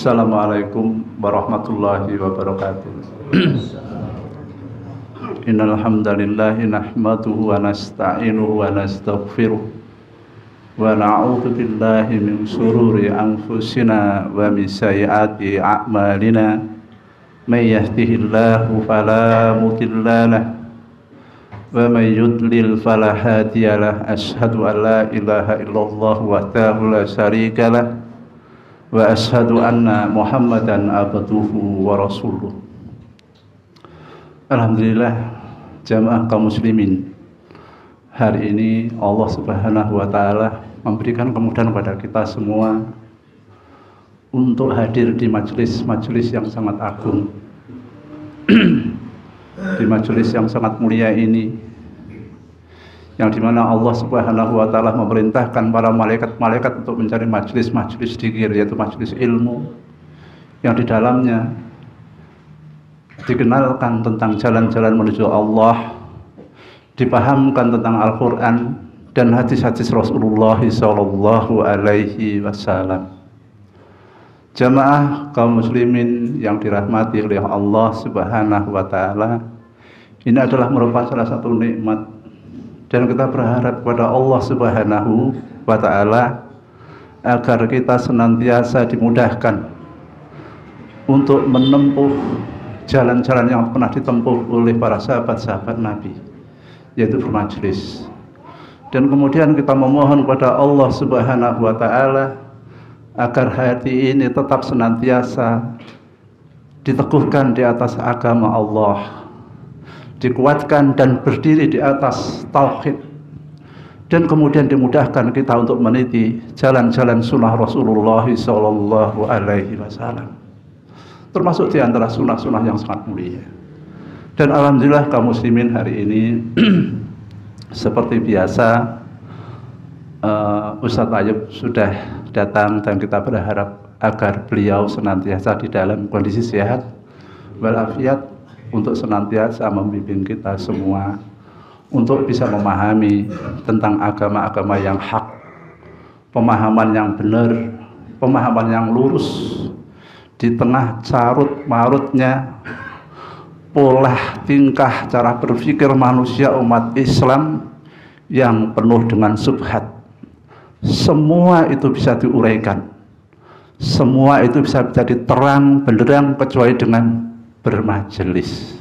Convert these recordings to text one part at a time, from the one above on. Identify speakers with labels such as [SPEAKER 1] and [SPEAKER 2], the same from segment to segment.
[SPEAKER 1] Assalamualaikum warahmatullahi wabarakatuh. Innal hamdalillah nahmaduhu wa nasta'inuhu wa nastaghfiruh wa na'udzu billahi min shururi anfusina wa min sayyiati a'malina. May yahdihillahu fala mudilla lahu wa may yudlil fala hadiya lahu. Asyhadu an la ilaha illallah wahdahu la syarika lahu wa ashhadu anna Muhammadan abduhu wa rasuluh. Alhamdulillah, jamaah kaum muslimin, hari ini Allah Subhanahu wa taala memberikan kemudahan kepada kita semua untuk hadir di majelis yang sangat agung, di majelis yang sangat mulia ini, yang dimana Allah Subhanahu wa taala memerintahkan para malaikat untuk mencari majelis dzikir, yaitu majelis ilmu yang di dalamnya dikenalkan tentang jalan-jalan menuju Allah, dipahamkan tentang Al-Quran dan hadis-hadis Rasulullah sallallahu alaihi wasallam. Jamaah kaum muslimin yang dirahmati oleh Allah Subhanahu wa taala, ini adalah merupakan salah satu nikmat, dan kita berharap kepada Allah Subhanahu wa taala agar kita senantiasa dimudahkan untuk menempuh jalan-jalan yang pernah ditempuh oleh para sahabat-sahabat Nabi, yaitu bermajelis. Dan kemudian kita memohon kepada Allah Subhanahu wa taala agar hati ini tetap senantiasa diteguhkan di atas agama Allah, dikuatkan dan berdiri di atas tauhid, dan kemudian dimudahkan kita untuk meniti jalan-jalan sunnah Rasulullah sallallahu alaihi wasallam, termasuk di antara sunnah-sunnah yang sangat mulia. Dan alhamdulillah kaum muslimin, hari ini seperti biasa Ustadz Ayub sudah datang, dan kita berharap agar beliau senantiasa di dalam kondisi sehat walafiat untuk senantiasa membimbing kita semua untuk bisa memahami tentang agama-agama yang hak, pemahaman yang benar, pemahaman yang lurus di tengah carut marutnya pola tingkah cara berpikir manusia umat Islam yang penuh dengan subhat. Semua itu bisa diuraikan, semua itu bisa menjadi terang benderang kecuali dengan bermajelis.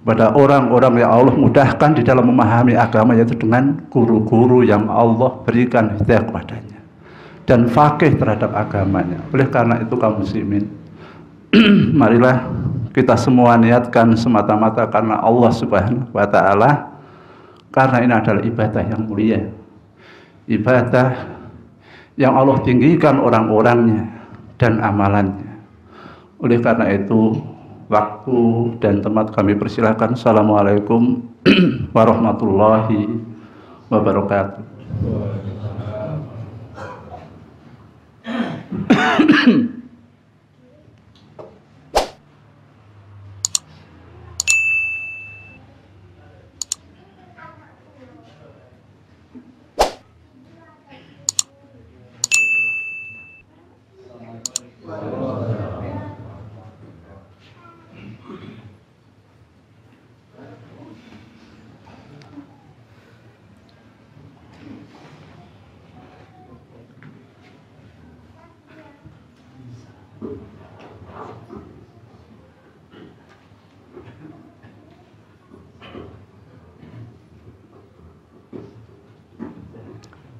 [SPEAKER 1] Pada orang-orang yang Allah mudahkan di dalam memahami agama, yaitu dengan guru-guru yang Allah berikan hidayah kepadanya dan faqih terhadap agamanya. Oleh karena itu kaum muslimin, marilah kita semua niatkan semata-mata karena Allah Subhanahu wa taala, karena ini adalah ibadah yang mulia, ibadah yang Allah tinggikan orang-orangnya dan amalannya. Oleh karena itu, waktu dan tempat kami persilahkan. Assalamualaikum warahmatullahi wabarakatuh.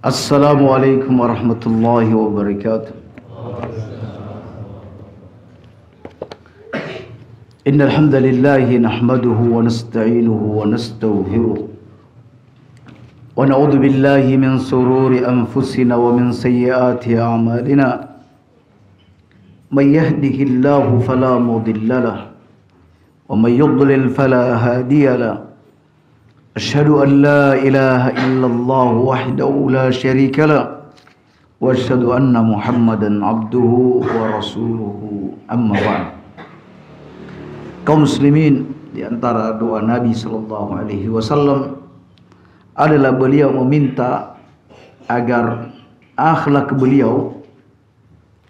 [SPEAKER 2] Assalamualaikum warahmatullahi wabarakatuh. Innal hamdalillah nahmaduhu wa nasta'inuhu wa nastaghfiruh wa na'udzu billahi min shururi anfusina wa min sayyiati a'malina. May yahdihillahu fala mudilla lahu wa may yudlil fala hadiya lahu. Asyhadu an la ilaha illallah wahdahu la syarika lah wa asyhadu anna Muhammadan abduhu wa rasuluhu, amma ba'd. Kaum muslimin, di antara doa Nabi sallallahu alaihi wasallam adalah beliau meminta agar akhlak beliau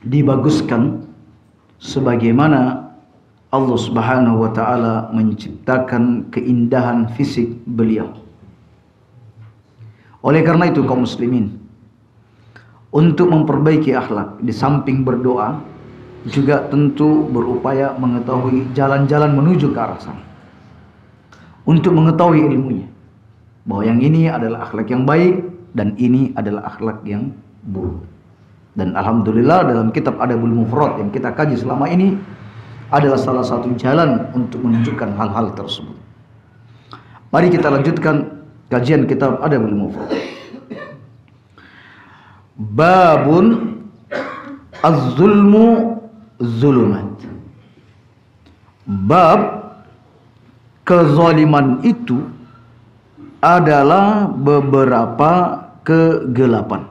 [SPEAKER 2] dibaguskan sebagaimana Allah Subhanahu wa taala menciptakan keindahan fisik beliau. Oleh karena itu kaum muslimin, untuk memperbaiki akhlak di samping berdoa, juga tentu berupaya mengetahui jalan-jalan menuju ke arah sana. Untuk mengetahui ilmunya, bahwa yang ini adalah akhlak yang baik dan ini adalah akhlak yang buruk. Dan alhamdulillah dalam kitab Adabul Mufrad yang kita kaji selama ini adalah salah satu jalan untuk menunjukkan hal-hal tersebut. Mari kita lanjutkan kajian kitab Adabul Mufrad. Babun az-zulmu zulumat. Bab kezaliman itu adalah beberapa kegelapan.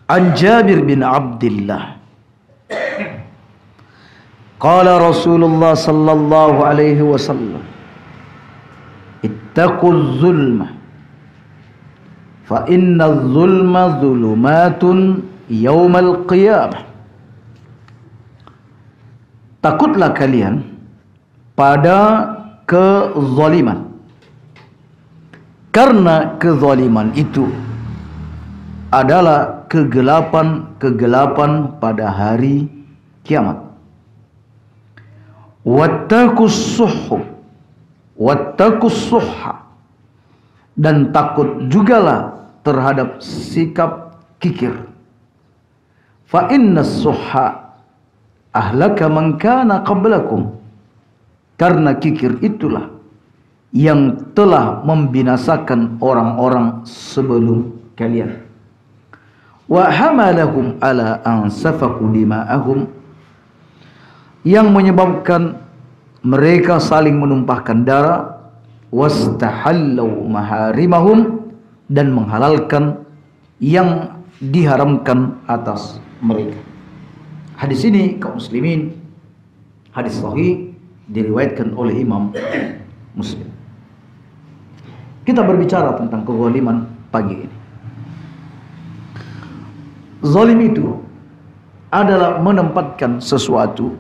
[SPEAKER 2] An Jabir bin Abdullah qala Rasulullah sallallahu alaihi wasallam ittaquz zulma fa inna zulma zulumatun yaumal qiyamah. Takutlah kalian pada kezaliman, karena kezaliman itu adalah kegelapan-kegelapan pada hari kiamat. Wattaqus suhha, dan takut jugalah terhadap sikap kikir. Fa inna suhha ahlaka man kana qablakum, karena kikir itulah yang telah membinasakan orang-orang sebelum kalian. Wa hamalahum ala an safaku dima'ahum, yang menyebabkan mereka saling menumpahkan darah. Wastahallau maharimahum, dan menghalalkan yang diharamkan atas mereka. Hadis ini kaum muslimin, hadis sahih, diriwayatkan oleh Imam Muslim. Kita berbicara tentang kezaliman pagi ini. Zalim itu adalah menempatkan sesuatu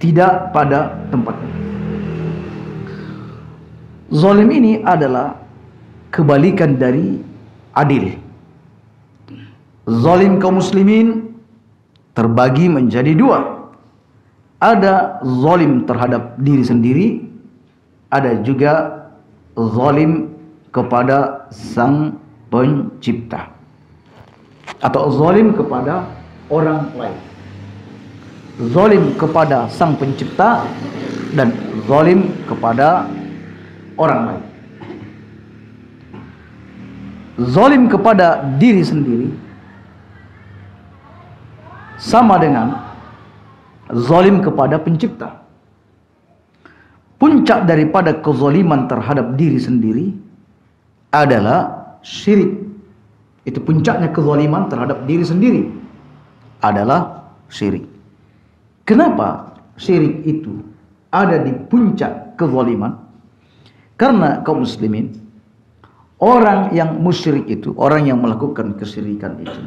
[SPEAKER 2] tidak pada tempatnya. Zalim ini adalah kebalikan dari adil. Zalim kaum muslimin terbagi menjadi dua. Ada zalim terhadap diri sendiri, ada juga zalim kepada sang pencipta, atau zalim kepada orang lain. Zalim kepada sang pencipta dan zalim kepada orang lain. Zalim kepada diri sendiri sama dengan zalim kepada pencipta. Puncak daripada kezaliman terhadap diri sendiri adalah syirik. Itu puncaknya kezaliman terhadap diri sendiri adalah syirik. Kenapa syirik itu ada di puncak kezaliman? Karena kaum muslimin, orang yang musyrik itu, orang yang melakukan kesyirikan itu,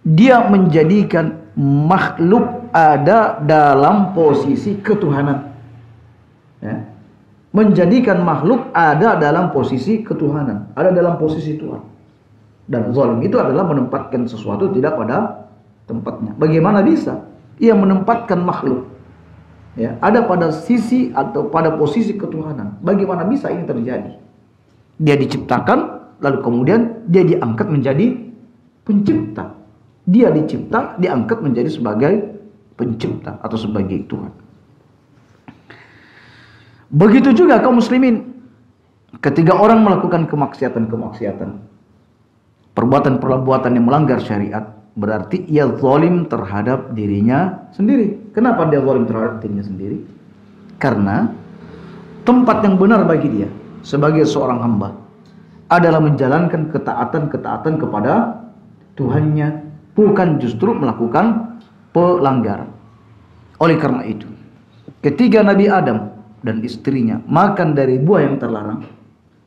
[SPEAKER 2] dia menjadikan makhluk ada dalam posisi ketuhanan. Ya. Menjadikan makhluk ada dalam posisi ketuhanan, ada dalam posisi Tuhan. Dan zalim itu adalah menempatkan sesuatu tidak pada tempatnya. Bagaimana bisa ia menempatkan makhluk, ya, ada pada sisi atau pada posisi ketuhanan? Bagaimana bisa ini terjadi? Dia diciptakan, lalu kemudian dia diangkat menjadi pencipta. Dia dicipta, diangkat menjadi sebagai pencipta atau sebagai Tuhan. Begitu juga kaum muslimin, ketika orang melakukan kemaksiatan-kemaksiatan, perbuatan-perbuatan yang melanggar syariat, berarti ia zalim terhadap dirinya sendiri. Kenapa dia zalim terhadap dirinya sendiri? Karena tempat yang benar bagi dia sebagai seorang hamba adalah menjalankan ketaatan-ketaatan kepada Tuhannya, bukan justru melakukan pelanggaran. Oleh karena itu, ketika Nabi Adam dan istrinya makan dari buah yang terlarang,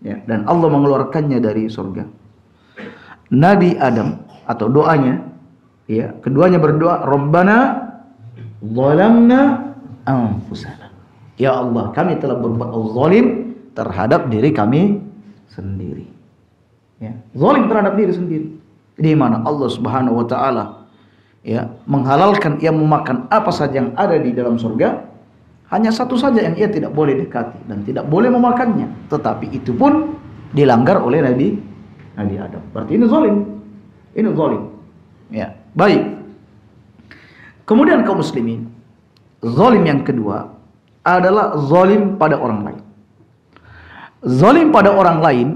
[SPEAKER 2] ya, dan Allah mengeluarkannya dari surga, Nabi Adam atau doanya Ya, keduanya berdoa, Rabbana zalamna anfusana. Ya Allah, kami telah berbuat zalim terhadap diri kami sendiri. Ya, zalim terhadap diri sendiri. Di mana Allah Subhanahu wa taala ya menghalalkan ia memakan apa saja yang ada di dalam surga, hanya satu saja yang ia tidak boleh dekati dan tidak boleh memakannya, tetapi itu pun dilanggar oleh Nabi Adam. Berarti ini zalim. Ini zalim. Ya, baik. Kemudian kaum muslimin, zalim yang kedua adalah zalim pada orang lain. Zalim pada orang lain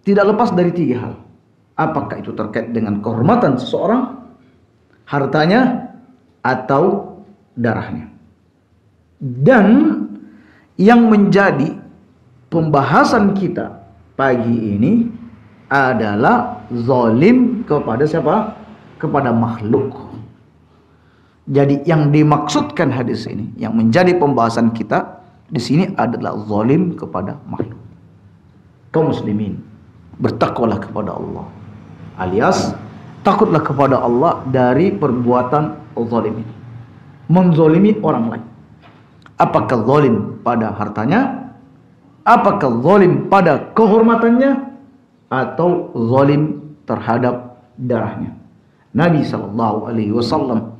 [SPEAKER 2] tidak lepas dari tiga hal. Apakah itu terkait dengan kehormatan seseorang, hartanya, atau darahnya. Dan yang menjadi pembahasan kita pagi ini adalah zalim kepada siapa? Kepada makhluk. Jadi yang dimaksudkan hadis ini, yang menjadi pembahasan kita di sini adalah zalim kepada makhluk. Kaum muslimin, bertakwalah kepada Allah, alias takutlah kepada Allah dari perbuatan zalim ini, menzalimi orang lain. Apakah zalim pada hartanya, apakah zalim pada kehormatannya, atau zalim terhadap darahnya. Nabi SAW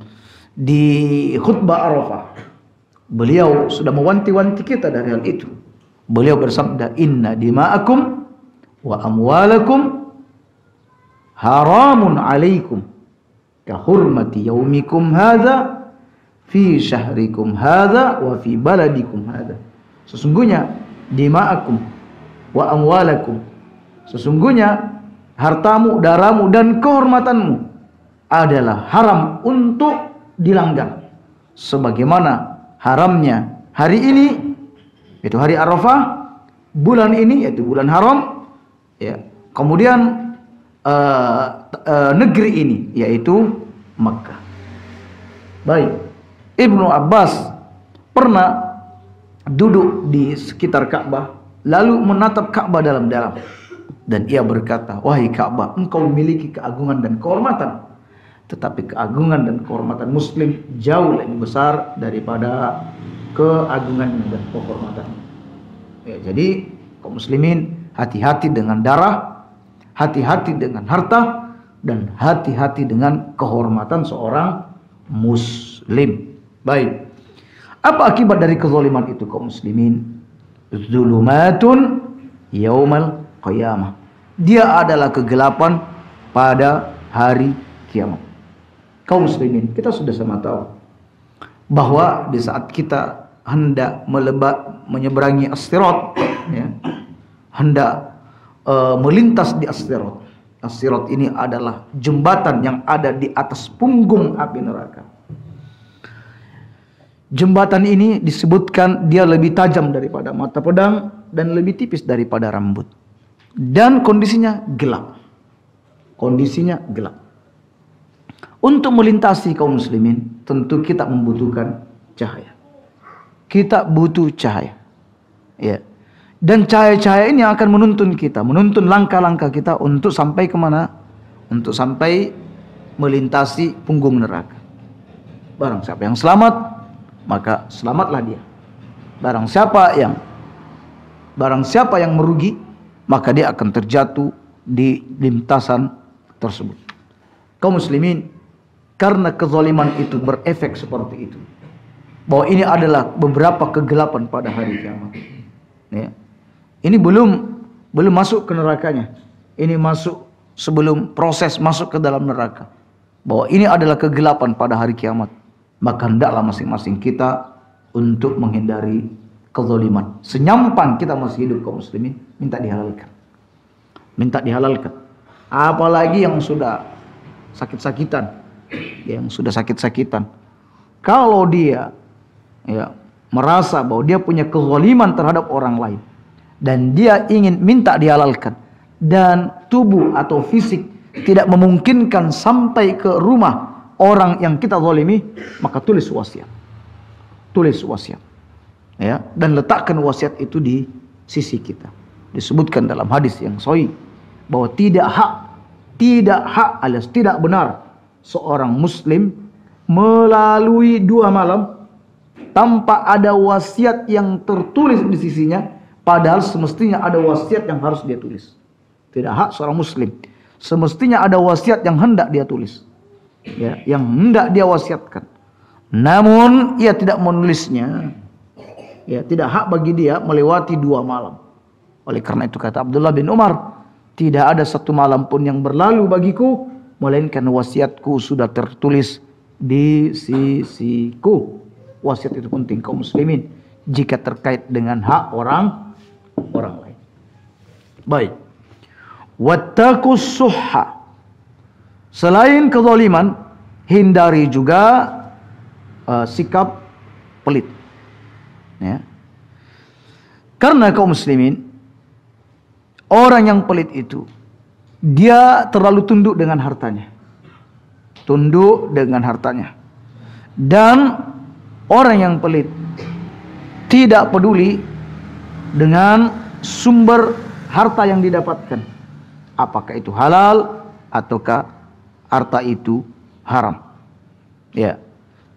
[SPEAKER 2] di khutbah Arafah, beliau sudah mewanti-wanti kita dari hal itu. Beliau bersabda, inna dima'akum wa amwalakum haramun alaikum ka hurmati yaumikum hadha fi syahrikum hadha wa fi baladikum hadha. Sesungguhnya dima'akum wa amwalakum, sesungguhnya hartamu, darahmu, dan kehormatanmu adalah haram untuk dilanggar, sebagaimana haramnya hari ini, yaitu hari Arafah, bulan ini, yaitu bulan haram, ya. Kemudian negeri ini, yaitu Makkah. Baik, Ibnu Abbas pernah duduk di sekitar Ka'bah, lalu menatap Ka'bah dalam-dalam, dan ia berkata, wahai Ka'bah, engkau memiliki keagungan dan kehormatan, tetapi keagungan dan kehormatan muslim jauh lebih besar daripada keagungan dan kehormatan. Ya, jadi kaum muslimin, hati-hati dengan darah, hati-hati dengan harta, dan hati-hati dengan kehormatan seorang muslim. Baik, apa akibat dari kezaliman itu kaum muslimin? Zulumatun yaumal qiyamah. Dia adalah kegelapan pada hari kiamat. Kaum muslimin, kita sudah sama tahu bahwa di saat kita hendak menyeberangi as-sirat, ya, hendak melintas di as-sirat. As-sirat ini adalah jembatan yang ada di atas punggung api neraka. Jembatan ini disebutkan dia lebih tajam daripada mata pedang dan lebih tipis daripada rambut. Dan kondisinya gelap. Kondisinya gelap. Untuk melintasi kaum muslimin, tentu kita membutuhkan cahaya. Kita butuh cahaya. Ya. Dan cahaya-cahaya ini akan menuntun kita, menuntun langkah-langkah kita untuk sampai kemana? Untuk sampai melintasi punggung neraka. Barang siapa yang selamat, maka selamatlah dia. Barang siapa yang merugi, maka dia akan terjatuh di lintasan tersebut. Kaum muslimin, karena kezaliman itu berefek seperti itu, bahwa ini adalah beberapa kegelapan pada hari kiamat. Ya. Ini belum masuk ke nerakanya. Ini masuk sebelum proses masuk ke dalam neraka. Bahwa ini adalah kegelapan pada hari kiamat. Maka hendaklah masing-masing kita untuk menghindari kezaliman. Senyampang kita masih hidup kaum muslimin, minta dihalalkan. Minta dihalalkan. Apalagi yang sudah sakit-sakitan. Yang sudah sakit-sakitan, kalau dia merasa bahwa dia punya kezaliman terhadap orang lain dan dia ingin minta dihalalkan, dan tubuh atau fisik tidak memungkinkan sampai ke rumah orang yang kita zalimi, maka tulis wasiat. Tulis wasiat, ya, dan letakkan wasiat itu di sisi kita. Disebutkan dalam hadis yang sahih bahwa tidak hak alias tidak benar seorang muslim melalui 2 malam tanpa ada wasiat yang tertulis di sisinya, padahal semestinya ada wasiat yang harus dia tulis. Tidak hak seorang muslim, semestinya ada wasiat yang hendak dia tulis, ya, yang hendak dia wasiatkan. Namun ia tidak menulisnya, ya, tidak hak bagi dia melewati 2 malam. Oleh karena itu kata Abdullah bin Umar, tidak ada 1 malam pun yang berlalu bagiku melainkan wasiatku sudah tertulis di sisiku. Wasiat itu penting kaum muslimin jika terkait dengan hak orang lain. Baik. Wattaqus suhha. Selain kezaliman, hindari juga sikap pelit. Ya. Karena kaum muslimin, orang yang pelit itu dia terlalu tunduk dengan hartanya. Tunduk dengan hartanya. Dan orang yang pelit tidak peduli dengan sumber harta yang didapatkan. Apakah itu halal ataukah harta itu haram. Ya.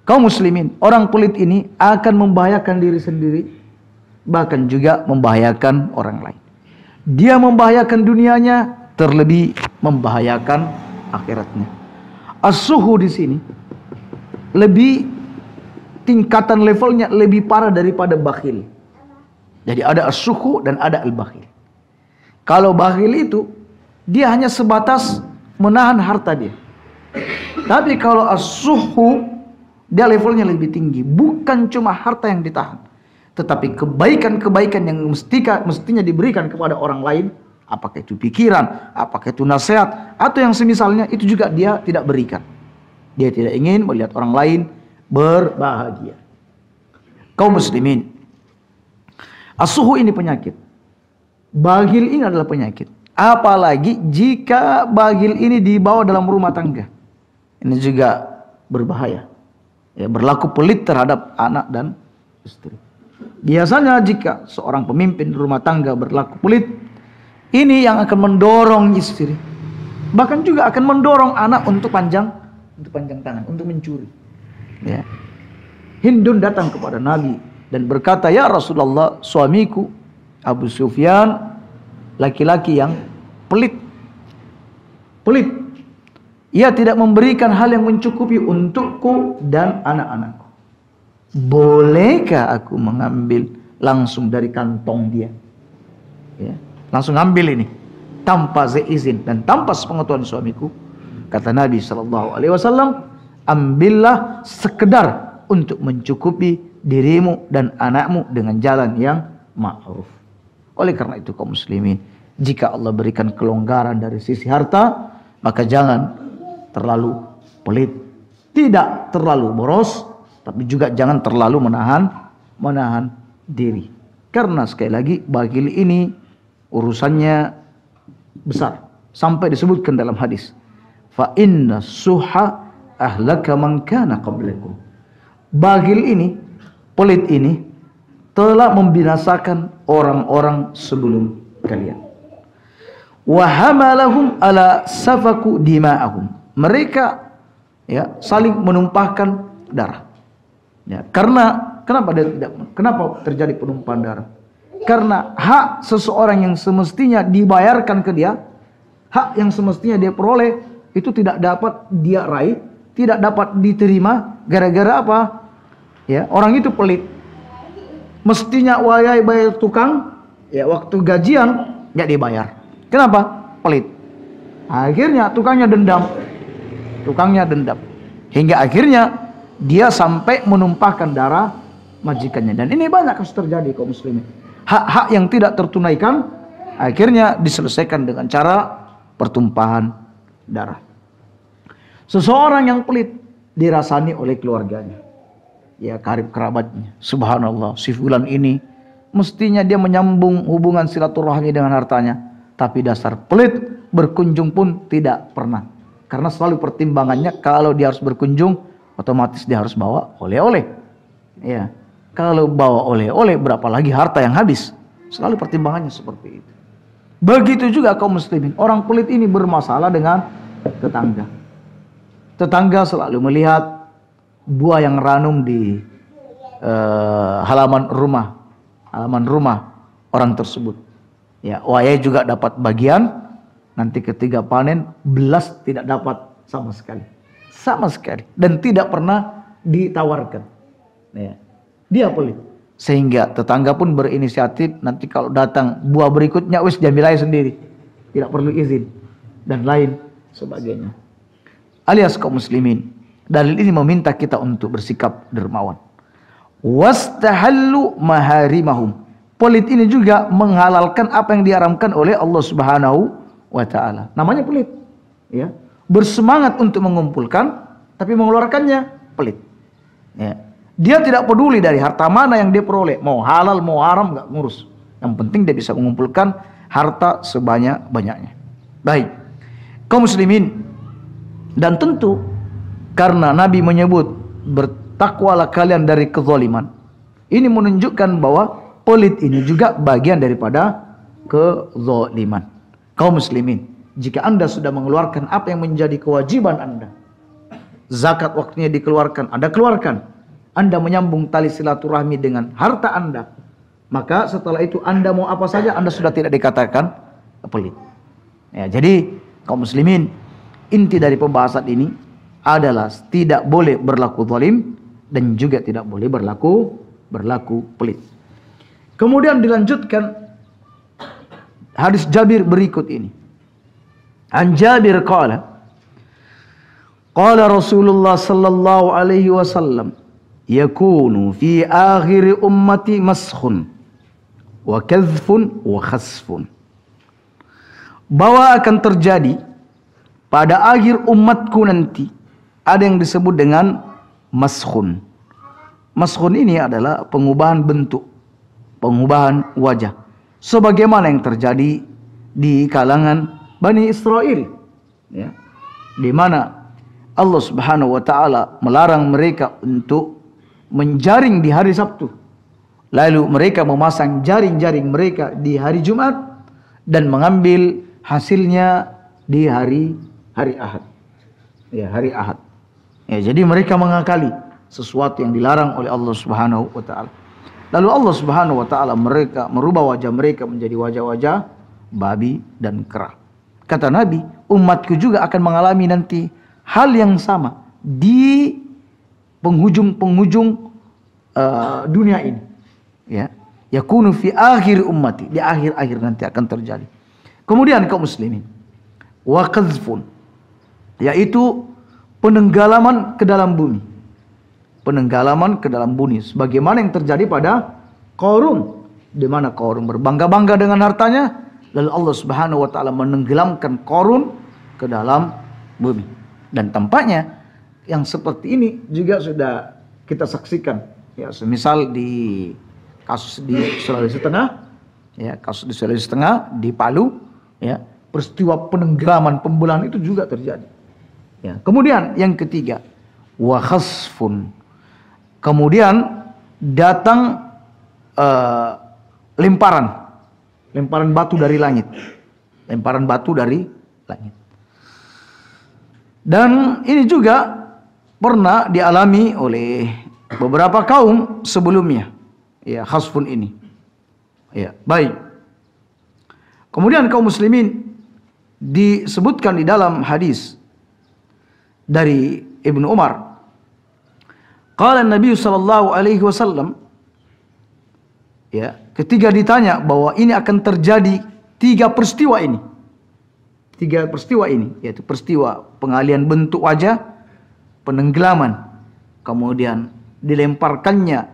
[SPEAKER 2] Kaum muslimin, orang pelit ini akan membahayakan diri sendiri, bahkan juga membahayakan orang lain. Dia membahayakan dunianya, terlebih membahayakan akhiratnya. As-suhu di sini lebih tingkatan levelnya lebih parah daripada bakhil. Jadi ada as-suhu dan ada al-bakhil. Kalau bakhil itu dia hanya sebatas menahan harta dia. Tapi kalau as-suhu dia levelnya lebih tinggi, bukan cuma harta yang ditahan, tetapi kebaikan-kebaikan yang mestinya diberikan kepada orang lain, apakah itu pikiran, apakah itu nasihat, atau yang semisalnya, itu juga dia tidak berikan. Dia tidak ingin melihat orang lain berbahagia. Kaum muslimin, as-suhu ini penyakit. Baghil ini adalah penyakit. Apalagi jika baghil ini dibawa dalam rumah tangga. Ini juga berbahaya. Ya, berlaku pelit terhadap anak dan istri. Biasanya jika seorang pemimpin rumah tangga berlaku pelit, ini yang akan mendorong istri, bahkan juga akan mendorong anak untuk panjang tangan, untuk mencuri. Ya. Hindun datang kepada Nabi dan berkata, "Ya Rasulullah, suamiku Abu Sufyan laki-laki yang pelit. Ia tidak memberikan hal yang mencukupi untukku dan anak-anakku. Bolehkah aku mengambil langsung dari kantong dia?" Ya, langsung ambil ini tanpa seizin dan tanpa sepengetahuan suamiku. Kata Nabi SAW, ambillah sekedar untuk mencukupi dirimu dan anakmu dengan jalan yang ma'ruf. Oleh karena itu kaum muslimin, jika Allah berikan kelonggaran dari sisi harta, maka jangan terlalu pelit, tidak terlalu boros, tapi juga jangan terlalu menahan diri. Karena sekali lagi baghil ini urusannya besar, sampai disebutkan dalam hadis, fa inna suha ahlaka man kana qablakum. Baghil ini, pelit ini telah membinasakan orang-orang sebelum kalian. Wa hamalahum ala safaku dima'ahum. Mereka ya saling menumpahkan darah. Ya, kenapa terjadi penumpahan darah? Karena hak seseorang yang semestinya dibayarkan ke dia, hak yang semestinya dia peroleh, itu tidak dapat dia raih, tidak dapat diterima gara-gara apa? Ya, orang itu pelit. Mestinya bayar tukang, ya waktu gajian nggak dibayar. Kenapa? Pelit. Akhirnya tukangnya dendam. Hingga akhirnya dia sampai menumpahkan darah majikannya. Dan ini banyak kasus terjadi kaum muslimin. Hak-hak yang tidak tertunaikan akhirnya diselesaikan dengan cara pertumpahan darah. Seseorang yang pelit dirasani oleh keluarganya, ya karib kerabatnya. Subhanallah, si fulan ini mestinya dia menyambung hubungan silaturahmi dengan hartanya, tapi dasar pelit, berkunjung pun tidak pernah. Karena selalu pertimbangannya kalau dia harus berkunjung, otomatis dia harus bawa oleh-oleh. Ya, kalau bawa oleh-oleh, berapa lagi harta yang habis. Selalu pertimbangannya seperti itu. Begitu juga kaum muslimin. Orang pelit ini bermasalah dengan tetangga. tetangga selalu melihat buah yang ranum di halaman rumah orang tersebut. Ya, wahai juga dapat bagian, nanti ketika panen belas tidak dapat sama sekali, dan tidak pernah ditawarkan. Ya, dia pelit, sehingga tetangga pun berinisiatif, nanti kalau datang buah berikutnya wis diambil aja sendiri, tidak perlu izin dan lain sebagainya. Alias kaum muslimin, dalil ini meminta kita untuk bersikap dermawan. Wastahallu maharimahum. Pelit ini juga menghalalkan apa yang diharamkan oleh Allah Subhanahu wa taala. Namanya pelit, ya. Bersemangat untuk mengumpulkan tapi mengeluarkannya pelit. Ya. Dia tidak peduli dari harta mana yang dia peroleh, mau halal mau haram enggak ngurus. Yang penting dia bisa mengumpulkan harta sebanyak-banyaknya. Baik. Kaum muslimin, dan tentu karena Nabi menyebut bertakwalah kalian dari kezaliman. Ini menunjukkan bahwa pelit ini juga bagian daripada kezaliman. Kaum muslimin, jika Anda sudah mengeluarkan apa yang menjadi kewajiban Anda, zakat waktunya dikeluarkan, Anda keluarkan. Anda menyambung tali silaturahmi dengan harta Anda, maka setelah itu Anda mau apa saja, Anda sudah tidak dikatakan pelit. Ya, jadi kaum muslimin, inti dari pembahasan ini adalah tidak boleh berlaku zalim dan juga tidak boleh berlaku pelit. Kemudian dilanjutkan hadis Jabir berikut ini. An Jabir qala Rasulullah sallallahu alaihi wasallam, yakunu fi akhir ummati maskhun wa kadhfun wa khasfun. Bahwa akan terjadi pada akhir umatku nanti ada yang disebut dengan maskhun. Maskhun ini adalah pengubahan bentuk, pengubahan wajah, sebagaimana yang terjadi di kalangan Bani Israel, ya, di mana Allah Subhanahu wa taala melarang mereka untuk menjaring di hari Sabtu, lalu mereka memasang jaring-jaring mereka di hari Jumat dan mengambil hasilnya di hari Ahad. Ya, hari Ahad. Ya, jadi mereka mengakali sesuatu yang dilarang oleh Allah Subhanahu wa taala. Lalu Allah Subhanahu wa taala merubah wajah mereka menjadi wajah-wajah babi dan kera. Kata Nabi, umatku juga akan mengalami nanti hal yang sama di penghujung dunia ini. Ya, yakunu fi akhir ummati, di akhir-akhir nanti akan terjadi. Kemudian kaum muslimin, wa qazfun, yaitu penenggalaman ke dalam bumi. Penenggalaman ke dalam bumi, sebagaimana yang terjadi pada Qarun, di mana Qarun berbangga-bangga dengan hartanya, lalu Allah Subhanahu wa taala menenggelamkan Qarun ke dalam bumi. Dan tampaknya yang seperti ini juga sudah kita saksikan, ya, semisal di kasus di Sulawesi Tengah, ya, kasus di Sulawesi Tengah, di Palu, ya, peristiwa penenggelaman pembelahan itu juga terjadi. Ya. Kemudian yang ketiga, wa khasfun. Kemudian datang lemparan batu dari langit. Lemparan batu dari langit. Dan ini juga pernah dialami oleh beberapa kaum sebelumnya. Ya, khasfun ini. Ya, baik. Kemudian kaum muslimin, disebutkan di dalam hadis dari Ibnu Umar, qala Nabi sallallahu alaihi wasallam, ya, ketika ditanya bahwa ini akan terjadi tiga peristiwa ini, yaitu peristiwa pengalian bentuk wajah, penenggelaman, kemudian dilemparkannya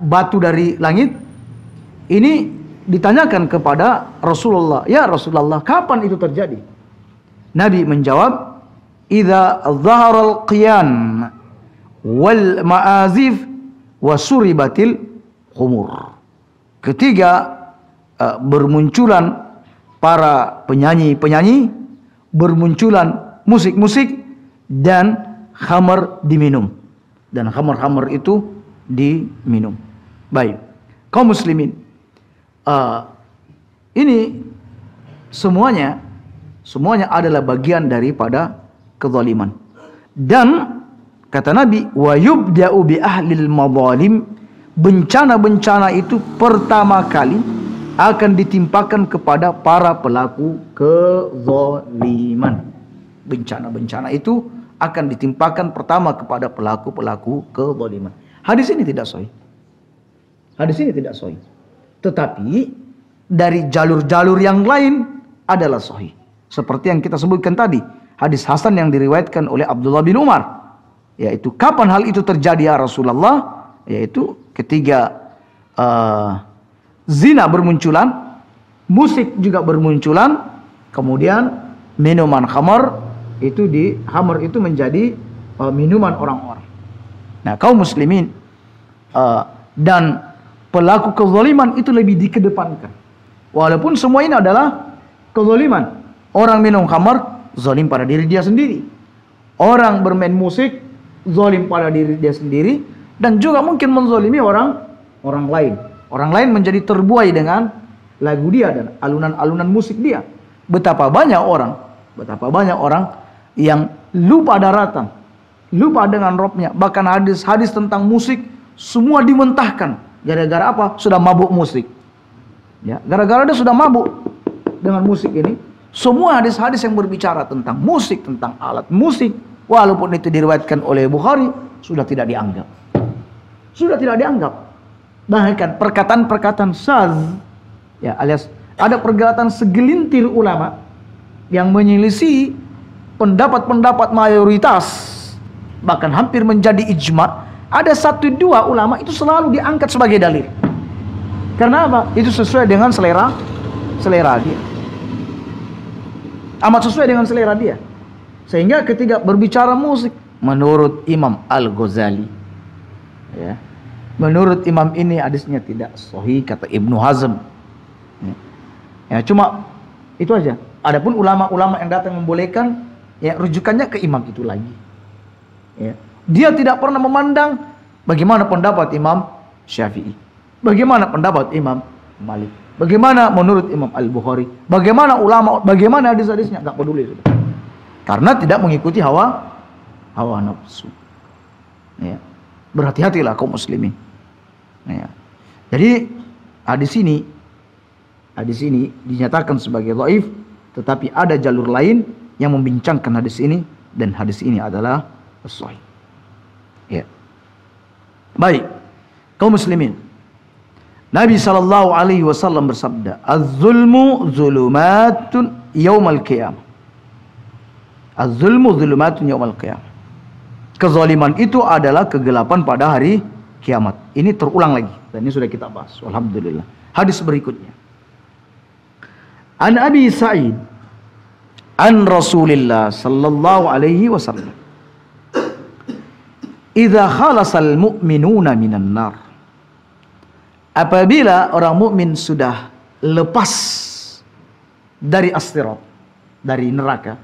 [SPEAKER 2] batu dari langit. Ini ditanyakan kepada Rasulullah, ya Rasulullah, kapan itu terjadi? Nabi menjawab, idza dhaharal qiyan wal ma'azif wasuribatil khumur. Ketika bermunculan para penyanyi-penyanyi, bermunculan musik-musik, dan khamar diminum, dan khamar-khamar itu diminum. Baik, kaum muslimin, ini semuanya Semuanya adalah bagian daripada kezaliman. Dan kata Nabi, wa yubda'u bi ahlil madzalim, bencana-bencana itu pertama kali akan ditimpakan kepada para pelaku kezaliman. Bencana-bencana itu akan ditimpakan pertama kepada pelaku-pelaku kezaliman. Hadis ini tidak sahih. Hadis ini tidak sahih. Tetapi dari jalur-jalur yang lain adalah sahih. Seperti yang kita sebutkan tadi, hadis hasan yang diriwayatkan oleh Abdullah bin Umar, yaitu kapan hal itu terjadi ya Rasulullah, yaitu ketika zina bermunculan, musik juga bermunculan, kemudian minuman khamar itu itu menjadi minuman orang-orang. Nah, kaum muslimin dan pelaku kezaliman itu lebih dikedepankan. Walaupun semua ini adalah kezaliman. Orang minum khamar, zalim pada diri dia sendiri. Orang bermain musik, zalim pada diri dia sendiri. Dan juga mungkin menzalimi orang lain. Orang lain menjadi terbuai dengan lagu dia dan alunan-alunan musik dia. Betapa banyak orang yang lupa daratan, lupa dengan Robnya. Bahkan hadis-hadis tentang musik semua dimentahkan. Gara-gara apa? Sudah mabuk musik. Ya, gara-gara dia sudah mabuk dengan musik ini. Semua hadis-hadis yang berbicara tentang musik, tentang alat musik, walaupun itu diriwayatkan oleh Bukhari, sudah tidak dianggap. Sudah tidak dianggap. Bahkan perkataan-perkataan syadz, ya, alias ada perkataan segelintir ulama yang menyelisih pendapat-pendapat mayoritas, bahkan hampir menjadi ijma. Ada 1-2 ulama itu selalu diangkat sebagai dalil. Karena apa? Itu sesuai dengan selera dia. Amat sesuai dengan selera dia. Sehingga ketika berbicara musik, menurut Imam Al-Ghazali, ya, menurut imam ini hadisnya tidak sahih, kata Ibnu Hazm. Ya, cuma itu aja. Adapun ulama-ulama yang datang membolehkan, ya, rujukannya ke imam itu lagi. Ya. Dia tidak pernah memandang bagaimana pendapat Imam Syafi'i, bagaimana pendapat Imam Malik, bagaimana menurut Imam Al-Bukhari, bagaimana ulama, bagaimana hadis-hadisnya, nggak peduli sudah. Karena tidak mengikuti hawa nafsu. Ya. Berhati-hatilah kaum muslimin. Ya. Jadi hadis ini dinyatakan sebagai dhaif, tetapi ada jalur lain yang membincangkan hadis ini, dan hadis ini adalah sahih. Ya. Baik, kaum muslimin. Nabi SAW bersabda, "Az-zulmu zulumatun yaumal qiyamah." Az-zulmu zulumatun yaumal qiyamah. Kezaliman itu adalah kegelapan pada hari kiamat. Ini terulang lagi, dan ini sudah kita bahas. Alhamdulillah. Hadis berikutnya. An Abi Sa'id an Rasulillah sallallahu alaihi wasallam, "Idza khalasal mu'minuna minan nar." Apabila orang mukmin sudah lepas dari as-sirat, dari neraka,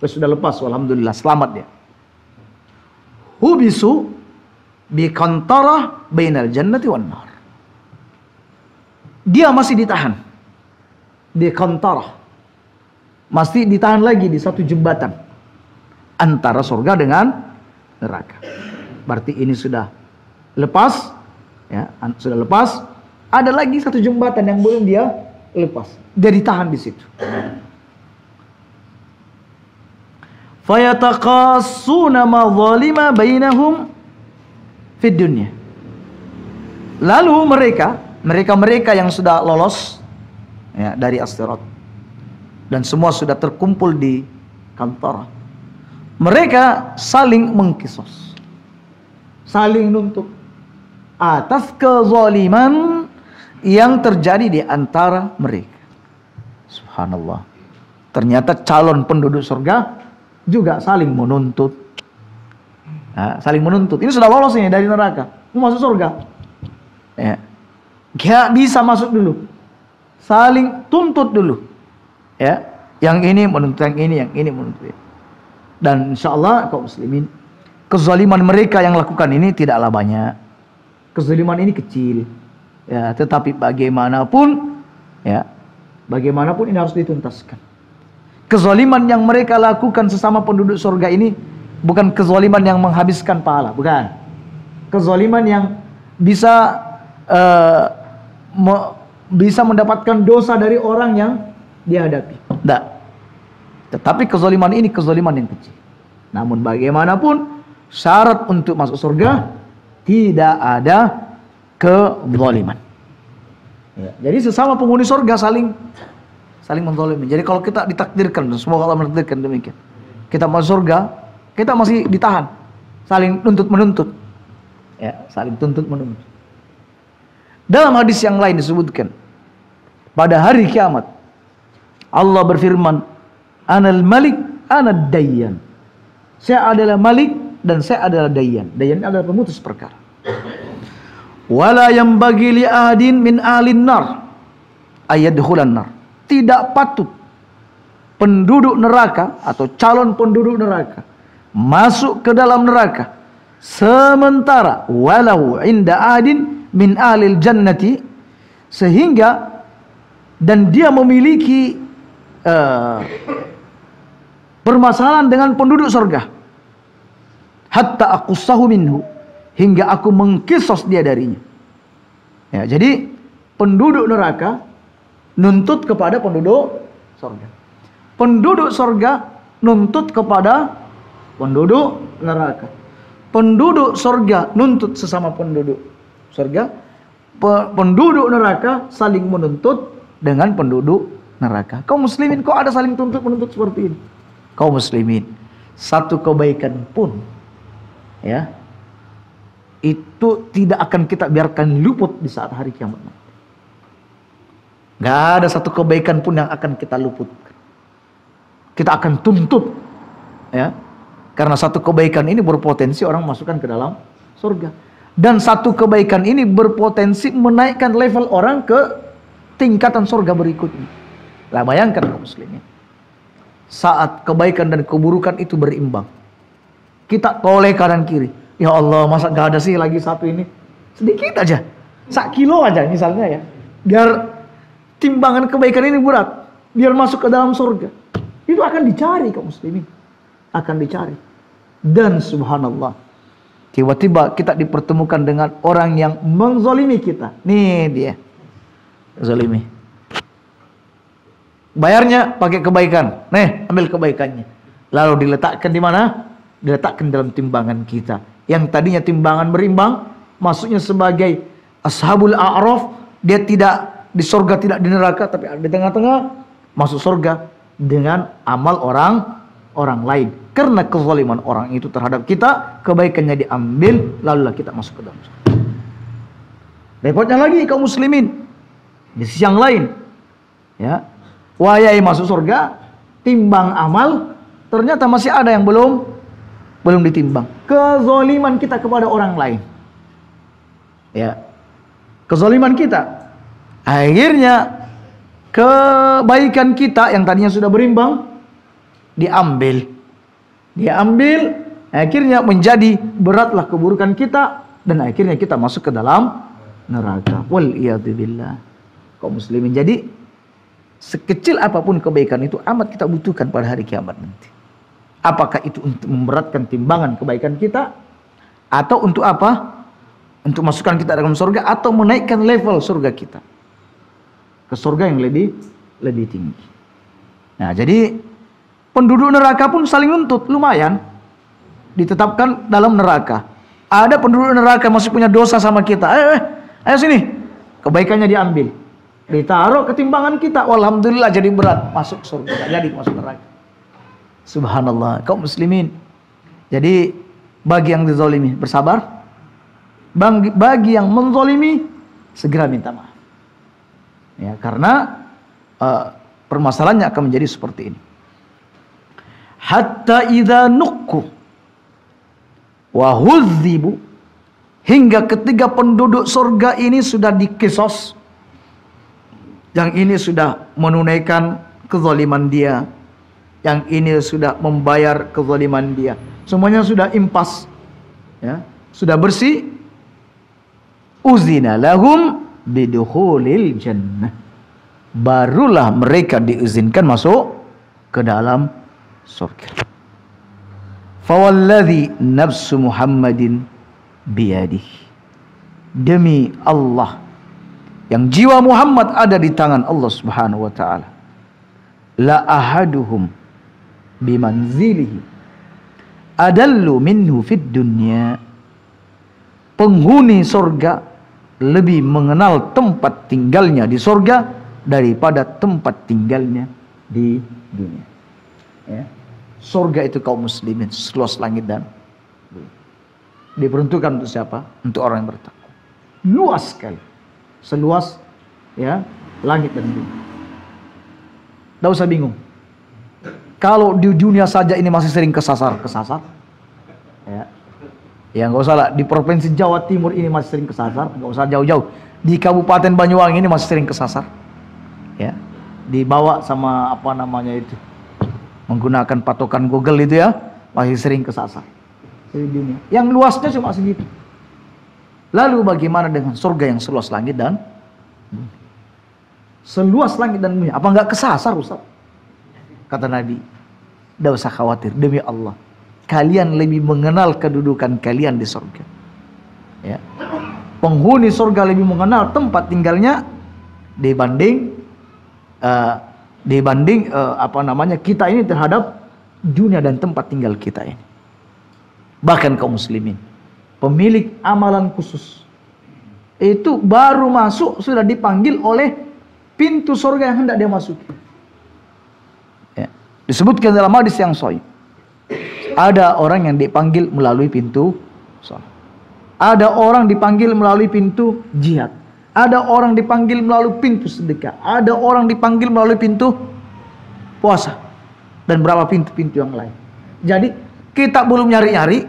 [SPEAKER 2] sudah lepas, alhamdulillah, selamat dia. Hubisu bi qantarah bainal jannati wan nar. Dia masih ditahan di qantarah, masih ditahan lagi di satu jembatan antara surga dengan neraka. Berarti ini sudah lepas, ya, sudah lepas. Ada lagi satu jembatan yang belum dia lepas. Dia ditahan di situ. Fayataqassuna ma zalima bainahum fid dunya. Lalu mereka yang sudah lolos, ya, dari as-sirat, dan semua sudah terkumpul di kantara, mereka saling mengkisos, saling nuntut atas kezaliman yang terjadi di antara mereka. Subhanallah. Ternyata calon penduduk surga juga saling menuntut. Nah, saling menuntut. Ini sudah lolos ini dari neraka, mau masuk surga. Ya. Gak bisa masuk dulu. Saling tuntut dulu. Ya. Yang ini menuntut yang ini menuntut. Dan insyaallah kaum muslimin, kezaliman mereka yang lakukan ini tidaklah banyak. Kezaliman ini kecil. Ya, tetapi bagaimanapun ini harus dituntaskan. kezaliman yang mereka lakukan sesama penduduk surga ini bukan kezaliman yang menghabiskan pahala, bukan. Kezaliman yang bisa bisa mendapatkan dosa dari orang yang dihadapi. Tidak. Tetapi kezaliman ini kezaliman yang kecil. Namun bagaimanapun syarat untuk masuk surga tidak ada kezaliman. Ya, jadi sesama penghuni surga saling menzalimi. Jadi kalau kita ditakdirkan, semoga Allah menakdirkan demikian, kita masuk surga, kita masih ditahan, saling tuntut menuntut. Ya, saling tuntut menuntut. Dalam hadis yang lain disebutkan, pada hari kiamat Allah berfirman, Anal Malik, Anad Dayyan. Saya adalah Malik dan saya adalah Dayyan. Dayyan adalah pemutus perkara. Wala yanbaghi li ahadin min ahlin nar ayadkhulan nar. Tidak patut penduduk neraka atau calon penduduk neraka masuk ke dalam neraka sementara walau inda ahadin min ahlil jannati, sehingga dan dia memiliki permasalahan dengan penduduk surga, hatta aqussahu minhu, hingga aku mengkisos dia darinya. Ya, jadi penduduk neraka nuntut kepada penduduk surga. Penduduk surga nuntut kepada penduduk neraka. Penduduk surga nuntut sesama penduduk surga. Penduduk neraka saling menuntut dengan penduduk neraka. Kaum muslimin, kok ada saling tuntut menuntut seperti ini? Kaum muslimin, satu kebaikan pun ya itu tidak akan kita biarkan luput di saat hari kiamat nanti. Gak ada satu kebaikan pun yang akan kita luputkan. Kita akan tuntut, ya, karena satu kebaikan ini berpotensi orang masukkan ke dalam surga, dan satu kebaikan ini berpotensi menaikkan level orang ke tingkatan surga berikutnya. Lah bayangkan kaum muslimin, saat kebaikan dan keburukan itu berimbang, kita toleh kanan kiri. Ya Allah, masa gak ada sih lagi satu ini? Sedikit aja, 1 kilo aja misalnya ya, biar timbangan kebaikan ini berat, biar masuk ke dalam surga. Itu akan dicari kaum muslimin, akan dicari. Dan subhanallah, tiba-tiba kita dipertemukan dengan orang yang menzalimi kita. Nih dia, zalimi. Bayarnya pakai kebaikan. Nih, ambil kebaikannya. Lalu diletakkan di mana? Diletakkan dalam timbangan kita. Yang tadinya timbangan berimbang, masuknya sebagai ashabul a'raf, dia tidak di surga, tidak di neraka, tapi ada di tengah-tengah, masuk surga dengan amal orang lain. Karena kezaliman orang itu terhadap kita, kebaikannya diambil, lalulah kita masuk ke dalam surga. Repotnya lagi kaum muslimin, di sisi yang lain, ya, wayai masuk surga, timbang amal, ternyata masih ada yang belum ditimbang. Kezaliman kita kepada orang lain, ya, kezaliman kita, akhirnya kebaikan kita yang tadinya sudah berimbang diambil, akhirnya menjadi beratlah keburukan kita, dan akhirnya kita masuk ke dalam neraka. Wal iyadzubillah. Kaum muslimin, jadi sekecil apapun kebaikan itu amat kita butuhkan pada hari kiamat nanti. Apakah itu untuk memberatkan timbangan kebaikan kita, atau untuk apa? Untuk masukkan kita dalam surga, atau menaikkan level surga kita ke surga yang lebih tinggi. Nah, jadi penduduk neraka pun saling nuntut, lumayan ditetapkan dalam neraka. Ada penduduk neraka masih punya dosa sama kita. Ayo sini, kebaikannya diambil, ditaruh ketimbangan kita. Alhamdulillah jadi berat, masuk surga, tidak jadi masuk neraka. Subhanallah, kaum muslimin. Jadi bagi yang dizalimi bersabar, bagi yang menzalimi segera minta maaf. Ya, karena permasalahannya akan menjadi seperti ini. Hatta idza nuqu wa hudzibu, hingga ketika penduduk surga ini sudah dikisos, yang ini sudah menunaikan kezaliman dia, yang ini sudah membayar kezaliman dia, semuanya sudah impas, ya, sudah bersih. Uzina lahum bidukhulil jannah, barulah mereka diizinkan masuk ke dalam surga. Fawalladhi nafsu Muhammadin biyadihi. Demi Allah yang jiwa Muhammad ada di tangan Allah Subhanahu wa taala. La ahaduhum bimanzilihi adallu minhu fid dunya. Penghuni surga lebih mengenal tempat tinggalnya di surga daripada tempat tinggalnya di dunia. Ya. Surga itu kaum muslimin seluas langit dan bumi. Diperuntukkan untuk siapa? Untuk orang yang bertakwa. Luas sekali, seluas ya langit dan bumi. Tidak usah bingung. Kalau di dunia saja ini masih sering kesasar, ya nggak usah lah. Di provinsi Jawa Timur ini masih sering kesasar, nggak usah jauh-jauh. Di Kabupaten Banyuwangi ini masih sering kesasar, ya. Dibawa sama apa namanya itu, menggunakan patokan Google itu ya, masih sering kesasar. Di dunia. Yang luasnya cuma segitu. Lalu bagaimana dengan surga yang seluas langit dan bumi? Seluas langit dan bumi, apa nggak kesasar, Ustaz? Kata Nabi, tidak usah khawatir, demi Allah, kalian lebih mengenal kedudukan kalian di surga. Ya. Penghuni surga lebih mengenal tempat tinggalnya dibanding kita ini terhadap dunia dan tempat tinggal kita ini. Bahkan kaum muslimin, pemilik amalan khusus itu baru masuk sudah dipanggil oleh pintu surga yang hendak dia masuki. Ya. Disebutkan dalam hadis yang sahih, ada orang yang dipanggil melalui pintu salat. Ada orang dipanggil melalui pintu jihad. Ada orang dipanggil melalui pintu sedekah. Ada orang dipanggil melalui pintu puasa. Dan berapa pintu-pintu yang lain. Jadi kita belum nyari-nyari,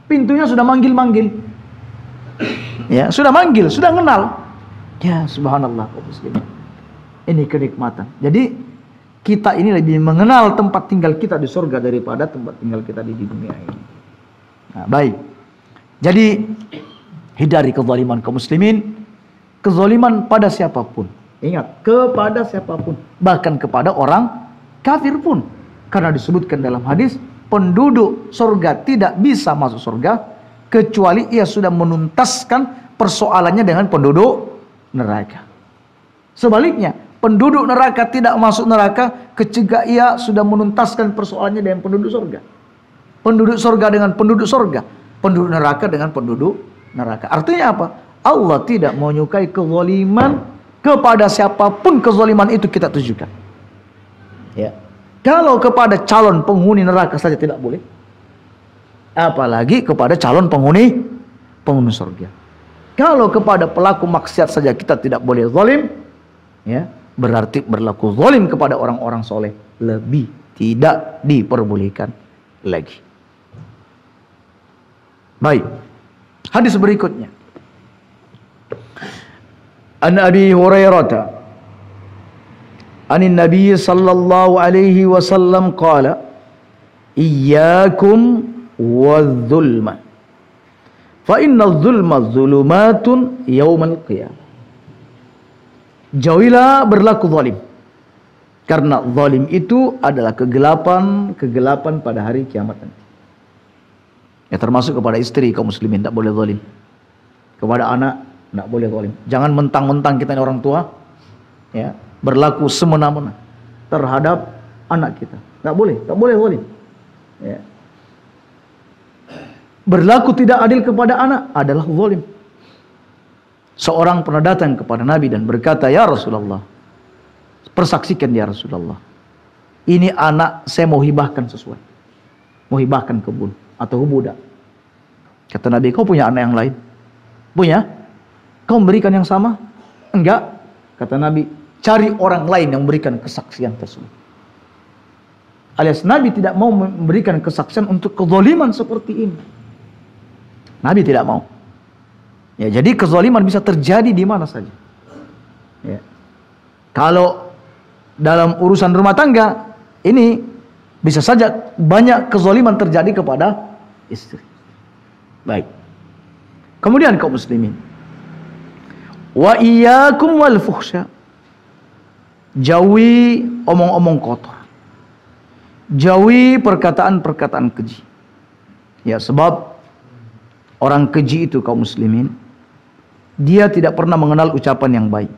[SPEAKER 2] pintunya sudah manggil-manggil. Ya, sudah manggil, sudah kenal. Ya, subhanallah kaum muslimin. Ini kenikmatan. Jadi kita ini lebih mengenal tempat tinggal kita di surga daripada tempat tinggal kita di dunia ini. Nah, baik. Jadi hindari kezaliman kaum muslimin, kezaliman pada siapapun. Ingat, kepada siapapun, bahkan kepada orang kafir pun. Karena disebutkan dalam hadis, penduduk surga tidak bisa masuk surga kecuali ia sudah menuntaskan persoalannya dengan penduduk neraka. Sebaliknya, penduduk neraka tidak masuk neraka ketika ia sudah menuntaskan persoalannya dengan penduduk surga. Penduduk surga dengan penduduk surga, penduduk neraka dengan penduduk neraka. Artinya apa? Allah tidak menyukai kezaliman kepada siapapun kezaliman itu kita tujukan. Ya. Kalau kepada calon penghuni neraka saja tidak boleh, apalagi kepada calon penghuni surga. Kalau kepada pelaku maksiat saja kita tidak boleh zalim, ya, berarti berlaku zalim kepada orang-orang soleh lebih tidak diperbolehkan lagi. Baik, hadis berikutnya. An Abi Hurairah anin Nabi sallallahu alaihi wasallam qala iyyakum wadh-dhulma fa inna adh-dhulma dhulumatun yaumal qiyamah. Jauhilah berlaku zalim, karena zalim itu adalah kegelapan pada hari kiamat nanti. Ya, termasuk kepada istri kaum muslimin tidak boleh zalim. Kepada anak tidak boleh zalim. Jangan mentang-mentang kita ini orang tua, ya, berlaku semena-mena terhadap anak kita. Tak boleh zalim. Ya. Berlaku tidak adil kepada anak adalah zalim. Seorang pernah datang kepada Nabi dan berkata, "Ya Rasulullah, persaksikan ya Rasulullah, ini anak saya mau hibahkan sesuatu, mau hibahkan kebun atau budak." Kata Nabi, "Kau punya anak yang lain?" "Punya." "Kau memberikan yang sama?" "Enggak." Kata Nabi, "Cari orang lain yang memberikan kesaksian tersebut." Alias Nabi tidak mau memberikan kesaksian untuk kezaliman seperti ini. Nabi tidak mau. Ya, jadi kezaliman bisa terjadi di mana saja. Ya. Kalau dalam urusan rumah tangga ini bisa saja banyak kezaliman terjadi kepada istri. Baik. Kemudian kaum muslimin, wa iyyakum wal fuhsya. Jauhi omong-omong kotor. Jauhi perkataan-perkataan keji. Ya, sebab orang keji itu kaum muslimin, dia tidak pernah mengenal ucapan yang baik,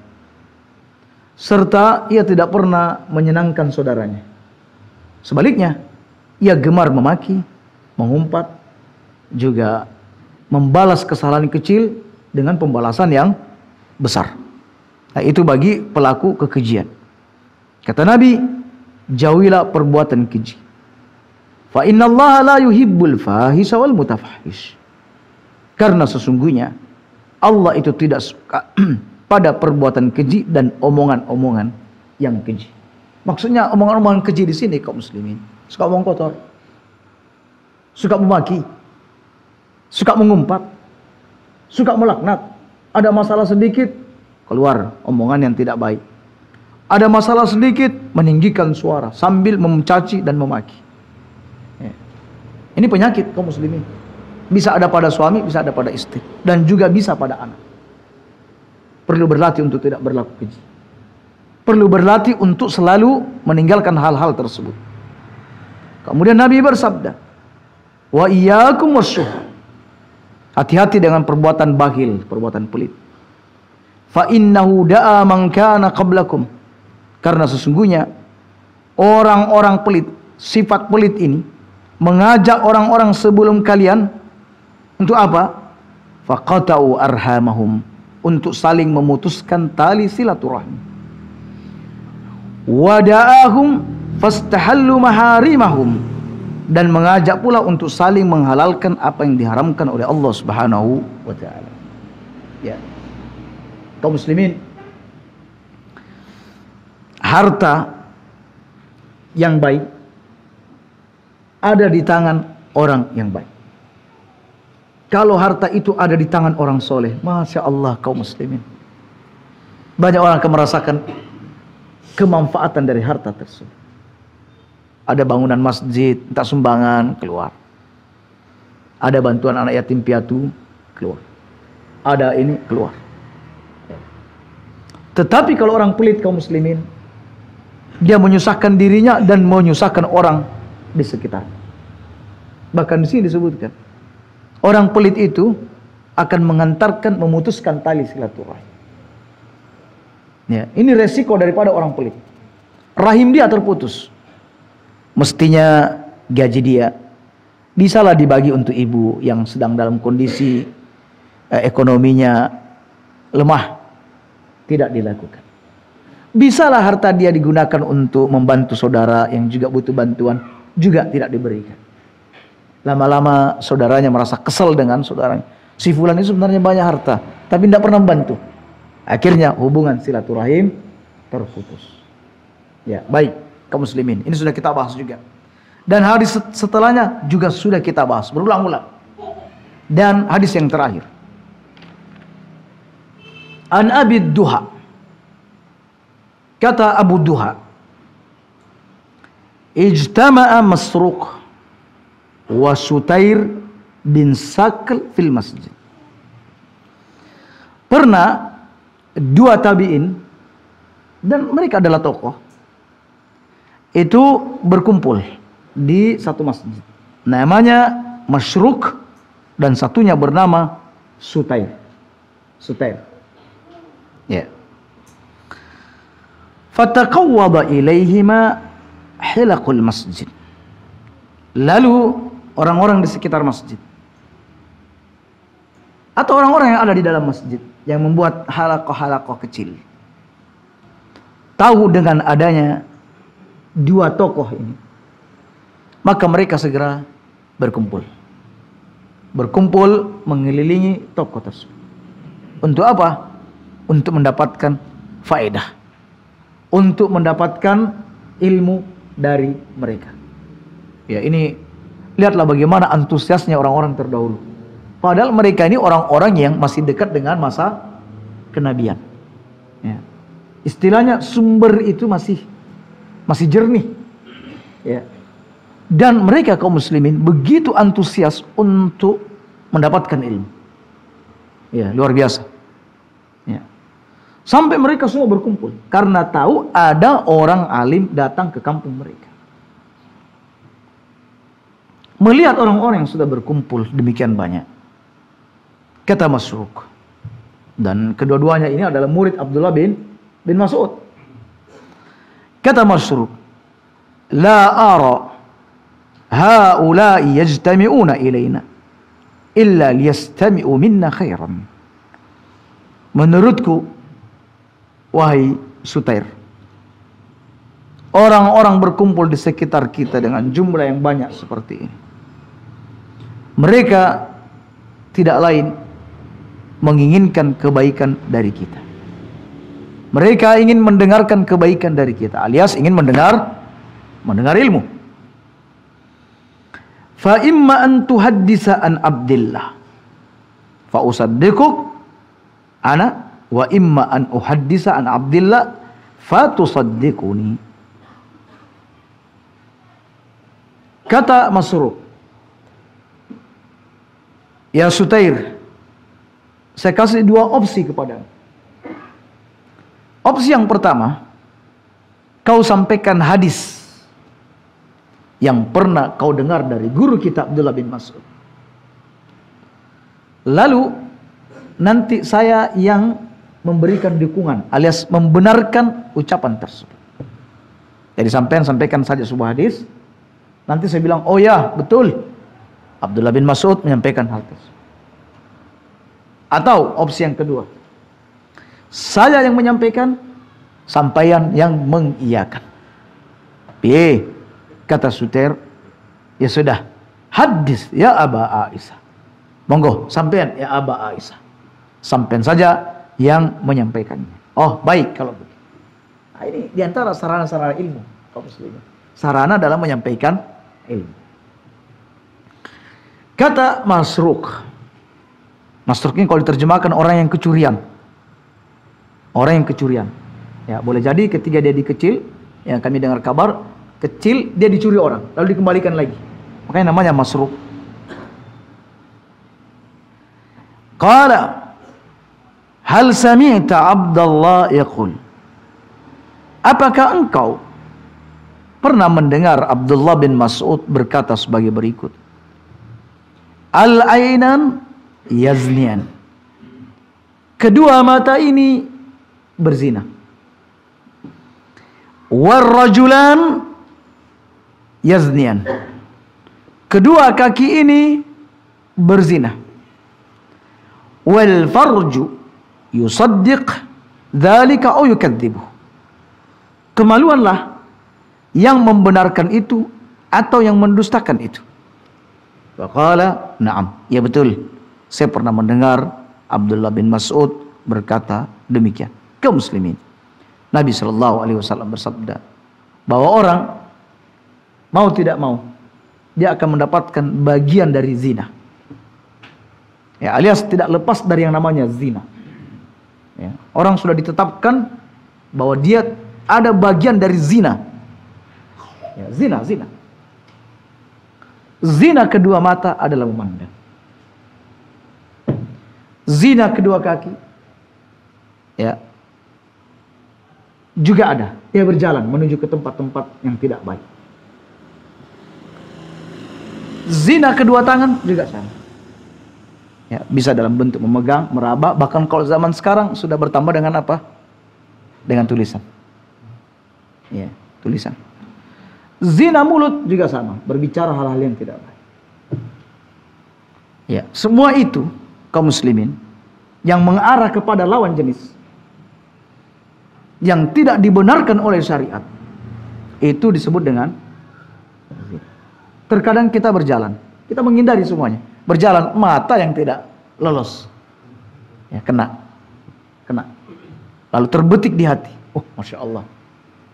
[SPEAKER 2] serta ia tidak pernah menyenangkan saudaranya. Sebaliknya, ia gemar memaki, mengumpat, juga membalas kesalahan kecil dengan pembalasan yang besar. Nah, itu bagi pelaku kekejian. Kata Nabi, jauhilah perbuatan keji. Fa innallaha la yuhibbul fahisha wal mutafahish. Karena sesungguhnya Allah itu tidak suka pada perbuatan keji dan omongan-omongan yang keji. Maksudnya omongan-omongan keji di sini kaum muslimin, suka omong kotor, suka memaki, suka mengumpat, suka melaknat. Ada masalah sedikit, keluar omongan yang tidak baik. Ada masalah sedikit, meninggikan suara sambil mencaci dan memaki. Ini penyakit kaum muslimin. Bisa ada pada suami, bisa ada pada istri, dan juga bisa pada anak. Perlu berlatih untuk tidak berlaku keji. Perlu berlatih untuk selalu meninggalkan hal-hal tersebut. Kemudian Nabi bersabda, wa iyyakum wasyuh. Hati-hati dengan perbuatan bakhil, perbuatan pelit. Fa innahu da'a man kana qablakum. Karena sesungguhnya orang-orang pelit, sifat pelit ini mengajak orang-orang sebelum kalian untuk apa? Faqata'u arhamahum, untuk saling memutuskan tali silaturahmi. Wada'ahum fastahallu maharimahum, dan mengajak pula untuk saling menghalalkan apa yang diharamkan oleh Allah Subhanahu wa taala. Ya. Kaum muslimin, harta yang baik ada di tangan orang yang baik. Kalau harta itu ada di tangan orang soleh, Masya Allah kaum muslimin, banyak orang akan merasakan kemanfaatan dari harta tersebut. Ada bangunan masjid, entah sumbangan, keluar. Ada bantuan anak yatim piatu, keluar. Ada ini, keluar. Tetapi kalau orang pelit kaum muslimin, dia menyusahkan dirinya dan menyusahkan orang di sekitar. Bahkan di sini disebutkan, orang pelit itu akan mengantarkan, memutuskan tali silaturahmi. Ya, ini resiko daripada orang pelit. Rahim dia terputus. Mestinya gaji dia bisalah dibagi untuk ibu yang sedang dalam kondisi ekonominya lemah, tidak dilakukan. Bisalah harta dia digunakan untuk membantu saudara yang juga butuh bantuan, juga tidak diberikan. Lama-lama saudaranya merasa kesal dengan saudaranya. Si fulan ini sebenarnya banyak harta, tapi tidak pernah membantu. Akhirnya hubungan silaturahim terputus. Ya, baik kaum muslimin, ini sudah kita bahas juga. Dan hadis setelahnya juga sudah kita bahas berulang-ulang. Dan hadis yang terakhir, An Abi Duha, kata Abu Duha, ijtama'a Masruq wa Sutair bin Sakl fil masjid. Pernah dua tabi'in, dan mereka adalah tokoh, itu berkumpul di satu masjid. Namanya Masruq dan satunya bernama Sutair. Sutair. Ya. Fataqawwada ilaihima hilaqul masjid. Lalu orang-orang di sekitar masjid atau orang-orang yang ada di dalam masjid yang membuat halaqah-halaqah kecil tahu dengan adanya dua tokoh ini, maka mereka segera berkumpul mengelilingi tokoh tersebut. Untuk apa? Untuk mendapatkan faedah, untuk mendapatkan ilmu dari mereka. Ya, ini lihatlah bagaimana antusiasnya orang-orang terdahulu. Padahal mereka ini orang-orang yang masih dekat dengan masa kenabian. Ya. Istilahnya sumber itu masih jernih. Ya. Dan mereka kaum muslimin begitu antusias untuk mendapatkan ilmu. Ya, luar biasa. Ya. Sampai mereka semua berkumpul karena tahu ada orang alim datang ke kampung mereka. melihat orang-orang yang sudah berkumpul demikian banyak. Kata Masruq, dan kedua-duanya ini adalah murid Abdullah bin Mas'ud. Kata Masruq, la ara haula'i yajtami'una ilaina illa liyastami'u minna khairan. Menurutku, wahai Sutair, orang-orang berkumpul di sekitar kita dengan jumlah yang banyak seperti ini, mereka tidak lain menginginkan kebaikan dari kita. Mereka ingin mendengarkan kebaikan dari kita, alias ingin mendengar ilmu. Fa imma an tuhaddisa an Abdillah fa usaddiquk ana wa imma an uhaddisa an Abdillah fa tusaddiquni. Kata Masruq, ya Sutair, saya kasih dua opsi kepadamu. Opsi yang pertama, kau sampaikan hadis yang pernah kau dengar dari guru kita Abdullah bin Mas'ud. Lalu nanti saya yang memberikan dukungan alias membenarkan ucapan tersebut. Jadi sampaikan saja sebuah hadis, nanti saya bilang, oh ya betul, Abdullah bin Mas'ud menyampaikan hal tersebut. Atau opsi yang kedua, saya yang menyampaikan, sampaian yang mengiyakan. Piye? Kata Sutair, ya sudah, hadis ya Aba Aisyah. Monggo, sampaian ya Aba Aisyah. Sampaian saja yang menyampaikannya. Oh baik kalau begitu. Nah, ini diantara sarana-sarana ilmu kaum muslimin. Sarana dalam menyampaikan ilmu. Kata Masruq, Masruq ini kalau diterjemahkan orang yang kecurian. Orang yang kecurian. Ya, boleh jadi ketika dia dikecil, yang kami dengar kabar, kecil dia dicuri orang, lalu dikembalikan lagi. Makanya namanya Masruq. Qala hal sami'ta Abdullah yaqul, apakah engkau pernah mendengar Abdullah bin Mas'ud berkata sebagai berikut, al-ainan yaznian, kedua mata ini berzina, war-rajulan yaznian, kedua kaki ini berzina, wal farju yusaddiq dzalika aw yukadzibuh, kemaluanlah yang membenarkan itu atau yang mendustakan itu. Faqala na'am, ya betul, saya pernah mendengar Abdullah bin Mas'ud berkata demikian. Kaum muslimin, Nabi SAW bersabda bahwa orang mau tidak mau dia akan mendapatkan bagian dari zina, ya, alias tidak lepas dari yang namanya zina, ya. Orang sudah ditetapkan bahwa dia ada bagian dari zina, ya, zina. Zina kedua mata adalah memandang. Zina kedua kaki, ya, juga ada. Dia berjalan menuju ke tempat-tempat yang tidak baik. Zina kedua tangan juga sama. Ya, bisa dalam bentuk memegang, meraba, bahkan kalau zaman sekarang sudah bertambah dengan apa? Dengan tulisan. Ya, tulisan. Zina mulut juga sama, berbicara hal-hal yang tidak baik. Ya, semua itu kaum muslimin yang mengarah kepada lawan jenis, yang tidak dibenarkan oleh syariat, itu disebut dengan zina. Terkadang kita berjalan, kita menghindari semuanya. Berjalan, mata yang tidak lolos, ya, kena. Lalu terbetik di hati, oh Masya Allah,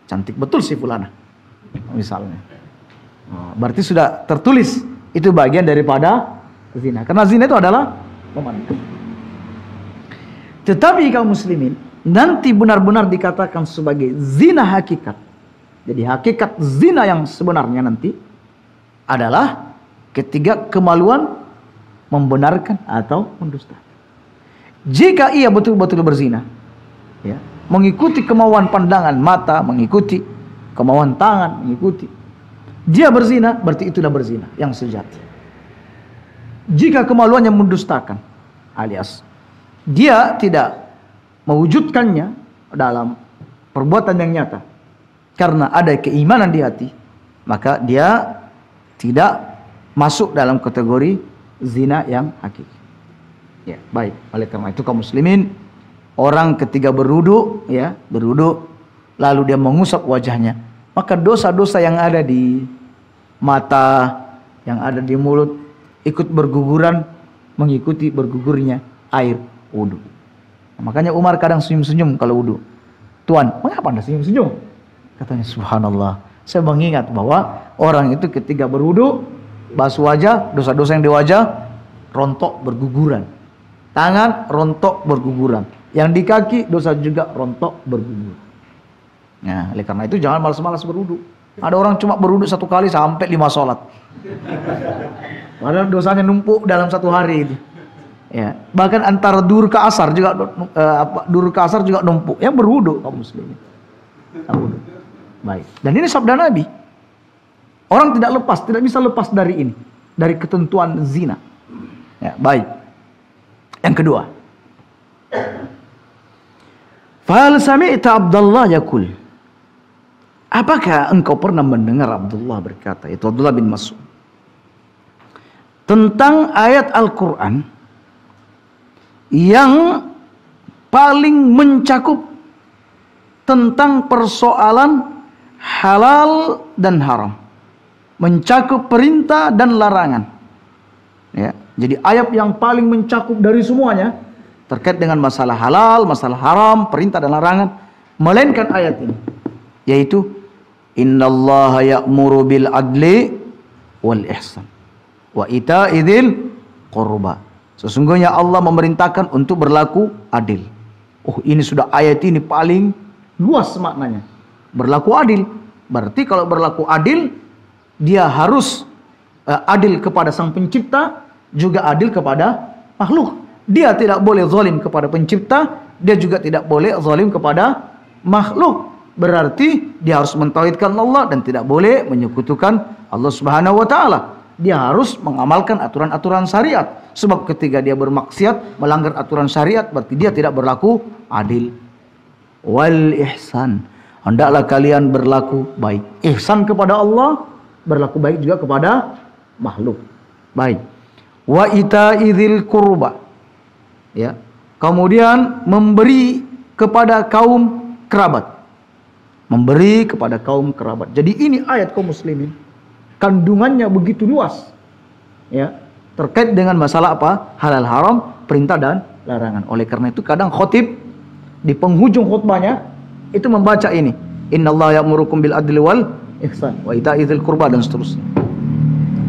[SPEAKER 2] cantik betul si fulana, misalnya. Berarti sudah tertulis, itu bagian daripada zina. Karena zina itu adalah memandang. Tetapi kaum muslimin, nanti benar-benar dikatakan sebagai zina hakikat. Jadi hakikat zina yang sebenarnya nanti adalah ketika kemaluan membenarkan atau mendustakan. Jika ia betul-betul berzina, ya, mengikuti kemauan pandangan mata, mengikuti kemauan tangan, mengikuti, dia berzina, berarti itulah berzina yang sejati. Jika kemaluannya mendustakan, alias dia tidak mewujudkannya dalam perbuatan yang nyata karena ada keimanan di hati, maka dia tidak masuk dalam kategori zina yang hakiki. Ya, baik. Oleh karena itu kaum muslimin, orang ketika berwudu, ya, berwudu lalu dia mengusap wajahnya, maka dosa-dosa yang ada di mata, yang ada di mulut ikut berguguran mengikuti bergugurnya air wudu. Nah, makanya Umar kadang senyum-senyum kalau wudu. Tuan, mengapa Anda senyum-senyum? Katanya, subhanallah, saya mengingat bahwa orang itu ketika berwudu, basuh wajah, dosa-dosa yang di wajah rontok berguguran. Tangan rontok berguguran. Yang di kaki dosa juga rontok berguguran. Nah, oleh karena itu jangan malas-malas berwudu. Ada orang cuma berwudu 1 kali sampai 5 sholat. Padahal dosanya numpuk dalam 1 hari itu. Ya, bahkan antara duhur ke asar juga numpuk. Yang berwudu kaum muslimin. Wudu. Baik. Dan ini sabda Nabi. Orang tidak bisa lepas dari ini, dari ketentuan zina. Ya, baik. Yang kedua, fahal sami'ta Abdullah yaqul, apakah engkau pernah mendengar Abdullah berkata, itu Abdullah bin Mas'ud, tentang ayat Al-Quran yang paling mencakup tentang persoalan halal dan haram, mencakup perintah dan larangan. Ya, jadi ayat yang paling mencakup dari semuanya terkait dengan masalah halal, masalah haram, perintah dan larangan, melainkan ayat ini, yaitu innallaha ya'muru bil adli wal ihsan wa ita'idil qurba. Sesungguhnya Allah memerintahkan untuk berlaku adil. Oh, ini sudah ayat ini paling luas maknanya. Berlaku adil. Berarti kalau berlaku adil, dia harus adil kepada sang pencipta, juga adil kepada makhluk. Dia tidak boleh zalim kepada pencipta, dia juga tidak boleh zalim kepada makhluk. Berarti dia harus mentauhidkan Allah dan tidak boleh menyekutukan Allah Subhanahu wa taala. Dia harus mengamalkan aturan-aturan syariat. Sebab ketika dia bermaksiat, melanggar aturan syariat, berarti dia tidak berlaku adil. Wal ihsan, hendaklah kalian berlaku baik. Ihsan kepada Allah, berlaku baik juga kepada makhluk. Baik. Wa ita'idil qurba. Ya. Kemudian memberi kepada kaum kerabat. Memberi kepada kaum kerabat. Jadi ini ayat kaum muslimin. Kandungannya begitu luas. Ya, terkait dengan masalah apa? Halal haram, perintah dan larangan. Oleh karena itu kadang khotib di penghujung khutbahnya itu membaca ini. Innallaha ya'murukum bil adli wal ihsan wa ita'idil qurba dan seterusnya.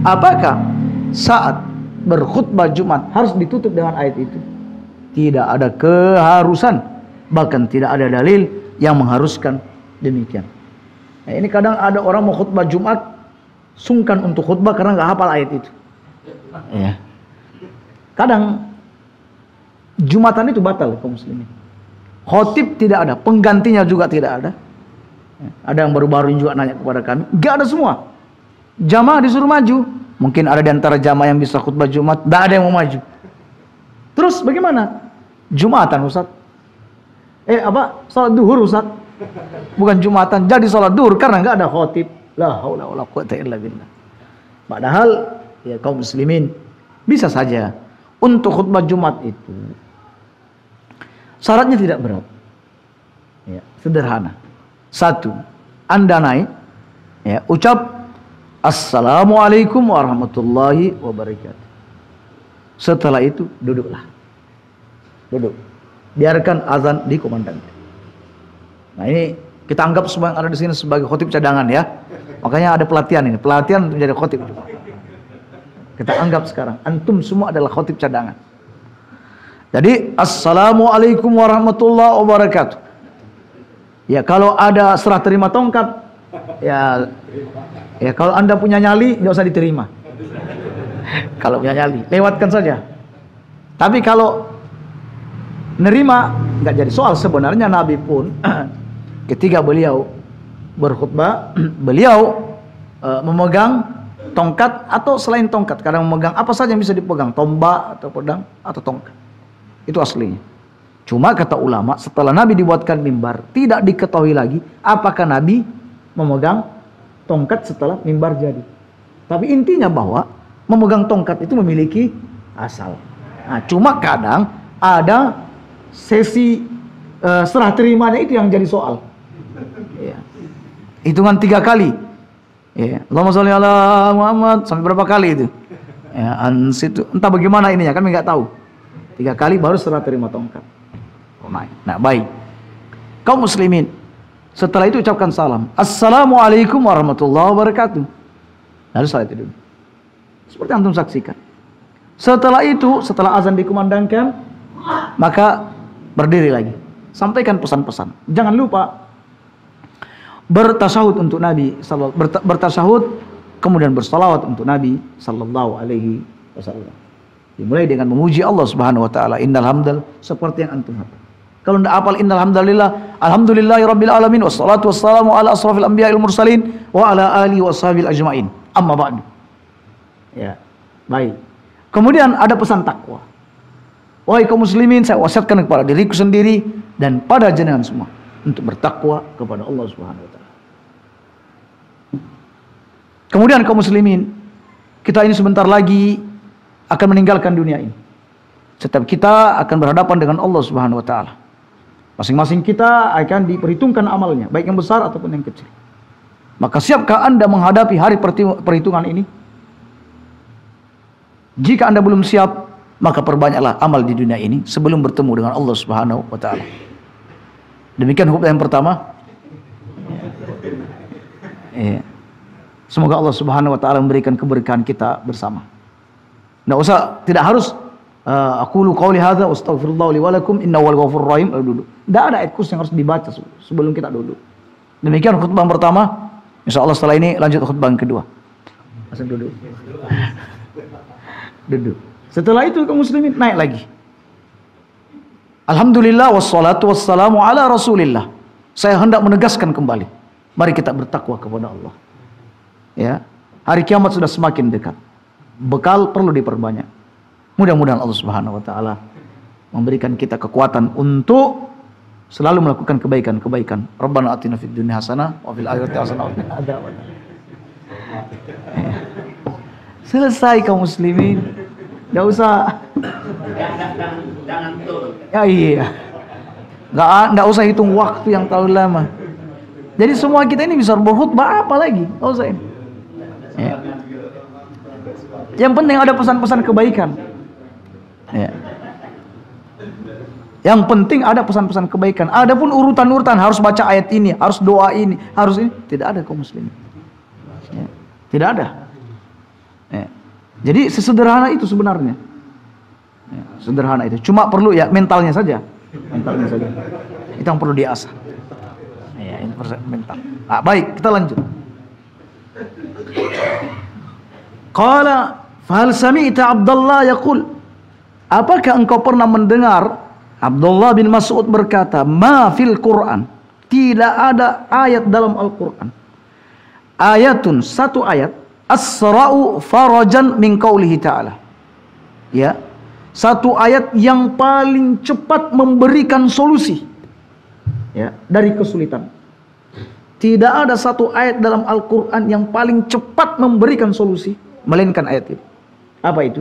[SPEAKER 2] Apakah saat berkhutbah Jumat harus ditutup dengan ayat itu? Tidak ada keharusan, bahkan tidak ada dalil yang mengharuskan demikian. Nah, ini kadang ada orang mau khutbah Jumat sungkan untuk khutbah karena nggak hafal ayat itu. Ya. Kadang Jumatan itu batal kaum muslimin. Khotib tidak ada, penggantinya juga tidak ada. Ada yang baru-baru juga nanya kepada kami, nggak ada semua. Jamaah disuruh maju. Mungkin ada di antara jamaah yang bisa khutbah Jumat, nggak ada yang mau maju. Terus bagaimana? Jumatan Ustaz. Salat duhur Ustaz. Bukan Jumatan, jadi salat duhur karena nggak ada khotib. La haula wala quwwata illa billah. Padahal ya kaum muslimin, bisa saja untuk khutbah Jumat itu syaratnya tidak berat. Ya, sederhana. 1, Anda naik, ya, ucap Assalamualaikum warahmatullahi wabarakatuh. Setelah itu duduklah. Duduk. Biarkan azan dikumandangkan. Nah, ini kita anggap semua yang ada di sini sebagai khotib cadangan ya. Makanya ada pelatihan ini, pelatihan untuk menjadi khotib. Kita anggap sekarang antum semua adalah khotib cadangan. Jadi Assalamualaikum warahmatullahi wabarakatuh. Ya, kalau ada serah terima tongkat, ya kalau Anda punya nyali nggak usah diterima. Kalau punya nyali, lewatkan saja. Tapi kalau nerima nggak jadi soal. Sebenarnya Nabi pun ketika beliau berkhutbah, beliau memegang tongkat atau selain tongkat. Kadang memegang apa saja yang bisa dipegang, tombak atau pedang atau tongkat. Itu aslinya. Cuma kata ulama, setelah Nabi dibuatkan mimbar, tidak diketahui lagi apakah Nabi memegang tongkat setelah mimbar jadi. Tapi intinya bahwa memegang tongkat itu memiliki asal. Nah, cuma kadang ada sesi serah terimanya itu yang jadi soal. Ya. Hitungan 3 kali. Ya. Allahumma sholli ala Muhammad sampai berapa kali itu? Ya, situ entah bagaimana ininya, kami nggak tahu. 3 kali baru serah terima tongkat. Nah, baik. Kaum muslimin, setelah itu ucapkan salam. Assalamualaikum warahmatullahi wabarakatuh. Lalu salat itu. Seperti antum saksikan. Setelah itu, setelah azan dikumandangkan, maka berdiri lagi. Sampaikan pesan-pesan. Jangan lupa bertasyahud untuk Nabi, bertasyahud kemudian bersalawat untuk Nabi sallallahu alaihi wasallam. Dimulai dengan memuji Allah Subhanahu wa taala, innal hamdal, seperti yang antum hafal. Kalau tidak hafal innal hamdalillah, alhamdulillahirabbil alamin wassalatu wassalamu ala asrafil anbiya'il mursalin wa ala alihi washabil ajmain. Amma ba'du. Ya, baik. Kemudian ada pesan takwa. Wahai kaum muslimin, saya wasiatkan kepada diriku sendiri dan pada jenengan semua untuk bertakwa kepada Allah Subhanahu wa taala. Kemudian kaum muslimin, kita ini sebentar lagi akan meninggalkan dunia ini. Setiap kita akan berhadapan dengan Allah Subhanahu wa taala. Masing-masing kita akan diperhitungkan amalnya, baik yang besar ataupun yang kecil. Maka siapkah Anda menghadapi hari perhitungan ini? Jika Anda belum siap, maka perbanyaklah amal di dunia ini sebelum bertemu dengan Allah Subhanahu wa taala. Demikian khutbah yang pertama. Semoga Allah Subhanahu wa taala memberikan keberkahan kita bersama. Tidak harus aqulu qouli hadza wastaghfirullah li wa lakum innahu wal ghafurur rahim. Duduk. Tidak ada ayat khusus yang harus dibaca sebelum kita duduk. Demikian khutbah yang pertama. Insyaallah setelah ini lanjut khutbah yang kedua. Asal duduk. Duduk. Setelah itu kaum muslimin naik lagi. Alhamdulillah wassalatu wassalamu ala Rasulillah. Saya hendak menegaskan kembali. Mari kita bertakwa kepada Allah. Ya, hari kiamat sudah semakin dekat. Bekal perlu diperbanyak. Mudah-mudahan Allah Subhanahu wa taala memberikan kita kekuatan untuk selalu melakukan kebaikan-kebaikan. Rabbana atina fid dunya hasanah wa fil akhirati hasanah wa qina adzabannar. Selesai kaum muslimin. Enggak usah. Jangan turun. Ya iya. Enggak usah hitung waktu yang terlalu lama. Jadi semua kita ini bisa berkhutbah apa lagi? Enggak usah ini. Ya. Yang penting ada pesan-pesan kebaikan. Ya. Yang penting ada pesan-pesan kebaikan. Adapun urutan-urutan harus baca ayat ini, harus doa ini, harus ini, tidak ada kaum muslimin. Ya. Tidak ada. Ya. Jadi sesederhana itu sebenarnya. Ya, sederhana itu. Cuma perlu ya mentalnya saja. Mentalnya saja. Itu yang perlu diasah. Ya, ini mental. Nah, baik, kita lanjut. Qala fahal sami'ta Abdullah yaqul, apakah engkau pernah mendengar Abdullah bin Mas'ud berkata, ma fil Quran, tidak ada ayat dalam Al-Quran, ayatun, satu ayat, asra'u farajan min qaulihi ta'ala, ya, satu ayat yang paling cepat memberikan solusi, ya, dari kesulitan. Tidak ada satu ayat dalam Al-Quran yang paling cepat memberikan solusi melainkan ayat itu. Apa itu?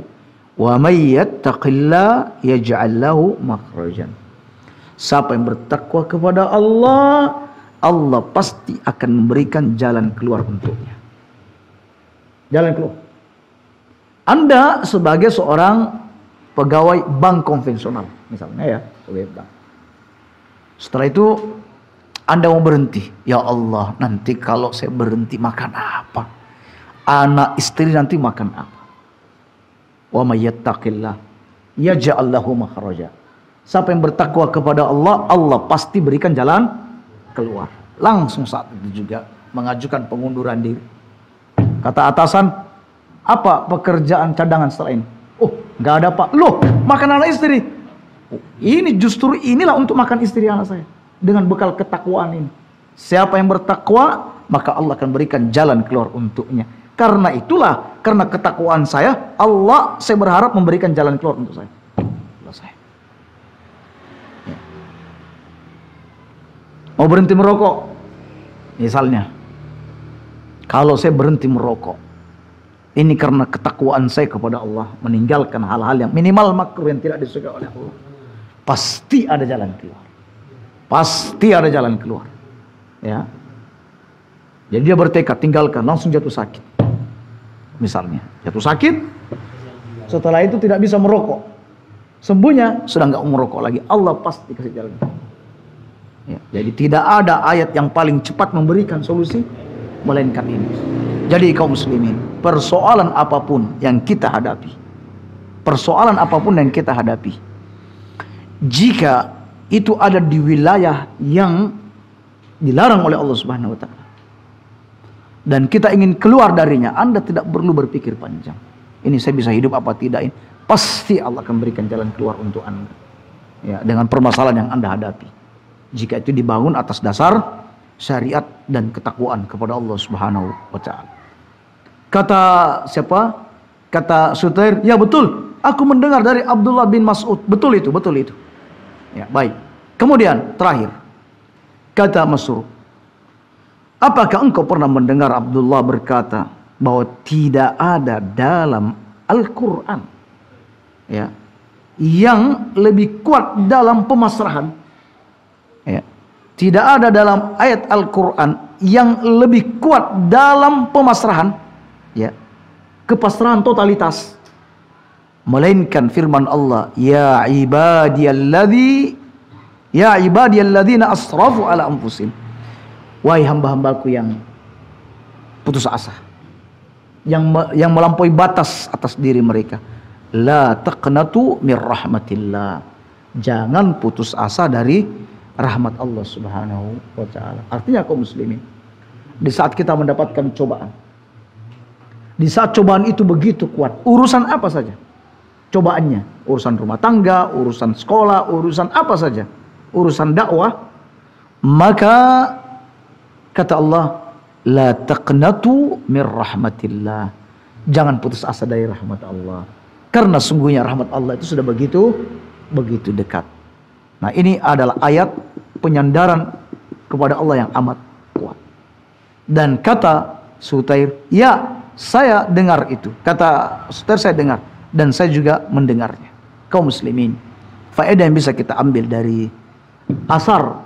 [SPEAKER 2] Wa may yattaqillah yaj'al lahu makhrajan. Siapa yang bertakwa kepada Allah, Allah pasti akan memberikan jalan keluar untuknya. Jalan keluar. Anda sebagai seorang pegawai bank konvensional misalnya, ya, pegawai bank. Setelah itu Anda mau berhenti. Ya Allah, nanti kalau saya berhenti makan apa? Anak istri nanti makan apa? Wa may yattaqillah yaj'al lahu makhraja. Siapa yang bertakwa kepada Allah, Allah pasti berikan jalan keluar. Langsung saat itu juga mengajukan pengunduran diri. Kata atasan, apa pekerjaan cadangan setelah ini? Oh, nggak ada Pak. Loh, makan anak istri. Oh, ini justru inilah untuk makan istri anak saya. Dengan bekal ketakwaan ini. Siapa yang bertakwa, maka Allah akan berikan jalan keluar untuknya. Karena itulah, karena ketakwaan saya berharap memberikan jalan keluar untuk saya. Selesai. Ya. Mau berhenti merokok, misalnya, kalau saya berhenti merokok, ini karena ketakwaan saya kepada Allah, meninggalkan hal-hal yang minimal makruh yang tidak disukai oleh Allah. Pasti ada jalan keluar. Pasti ada jalan keluar. Ya. Jadi dia bertekad tinggalkan, langsung jatuh sakit. Misalnya, jatuh sakit, setelah itu tidak bisa merokok. Sembuhnya sudah nggak merokok lagi. Allah pasti kasih jalan. Ya. Jadi tidak ada ayat yang paling cepat memberikan solusi melainkan ini. Jadi kaum muslimin, persoalan apapun yang kita hadapi, jika itu ada di wilayah yang dilarang oleh Allah Subhanahu wa taala dan kita ingin keluar darinya, Anda tidak perlu berpikir panjang. Ini saya bisa hidup apa tidak, ini pasti Allah akan berikan jalan keluar untuk Anda. Ya, dengan permasalahan yang Anda hadapi. Jika itu dibangun atas dasar syariat dan ketakwaan kepada Allah Subhanahu wa taala. Kata siapa? Kata Sutair, ya betul, aku mendengar dari Abdullah bin Mas'ud. Betul itu. Ya, baik. Kemudian terakhir, kata Mas'ud, apakah engkau pernah mendengar Abdullah berkata bahwa tidak ada dalam Al-Quran, ya, yang lebih kuat dalam pemasrahan? Ya. Tidak ada dalam ayat Al-Quran yang lebih kuat dalam pemasrahan, ya, kepasrahan totalitas, melainkan firman Allah, ya ibadiyalladzina asrafu ala anfusihim, wahai hamba-hambaku yang putus asa, yang melampaui batas atas diri mereka, la taqnatu mir rahmatillah, jangan putus asa dari rahmat Allah Subhanahu wa taala. Artinya kaum muslimin, di saat kita mendapatkan cobaan, di saat cobaan itu begitu kuat, urusan apa saja cobaannya, urusan rumah tangga, urusan sekolah, urusan apa saja, urusan dakwah, maka kata Allah, la taqnatu mir rahmatillah, jangan putus asa dari rahmat Allah, karena sungguhnya rahmat Allah itu sudah begitu dekat. Nah, ini adalah ayat penyandaran kepada Allah yang amat kuat. Dan kata Sutair, ya, saya dengar itu. Kata Sutair, saya dengar dan saya juga mendengarnya. Kaum muslimin, faedah yang bisa kita ambil dari asar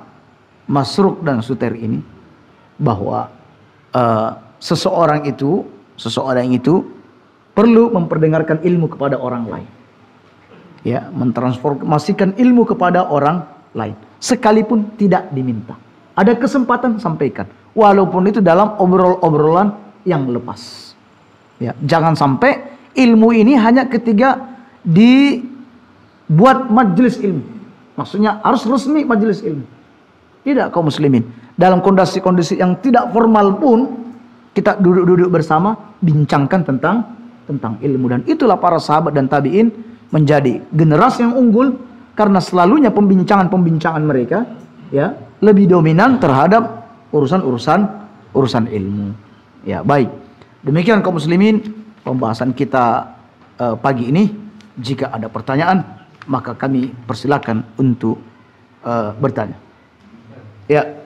[SPEAKER 2] Masruq dan Sutair ini, bahwa seseorang itu perlu memperdengarkan ilmu kepada orang lain. Ya, mentransformasikan ilmu kepada orang lain, sekalipun tidak diminta. Ada kesempatan, sampaikan, walaupun itu dalam obrolan yang lepas. Ya, jangan sampai ilmu ini hanya ketika dibuat majelis ilmu. Maksudnya harus resmi majelis ilmu. Tidak, kaum muslimin. Dalam kondisi-kondisi yang tidak formal pun kita duduk-duduk bersama, bincangkan tentang ilmu. Dan itulah para sahabat dan tabi'in menjadi generasi yang unggul, karena selalunya pembincangan mereka, ya, lebih dominan terhadap urusan ilmu. Ya, baik. Demikian kaum muslimin pembahasan kita pagi ini. Jika ada pertanyaan, maka kami persilakan untuk bertanya. Ya.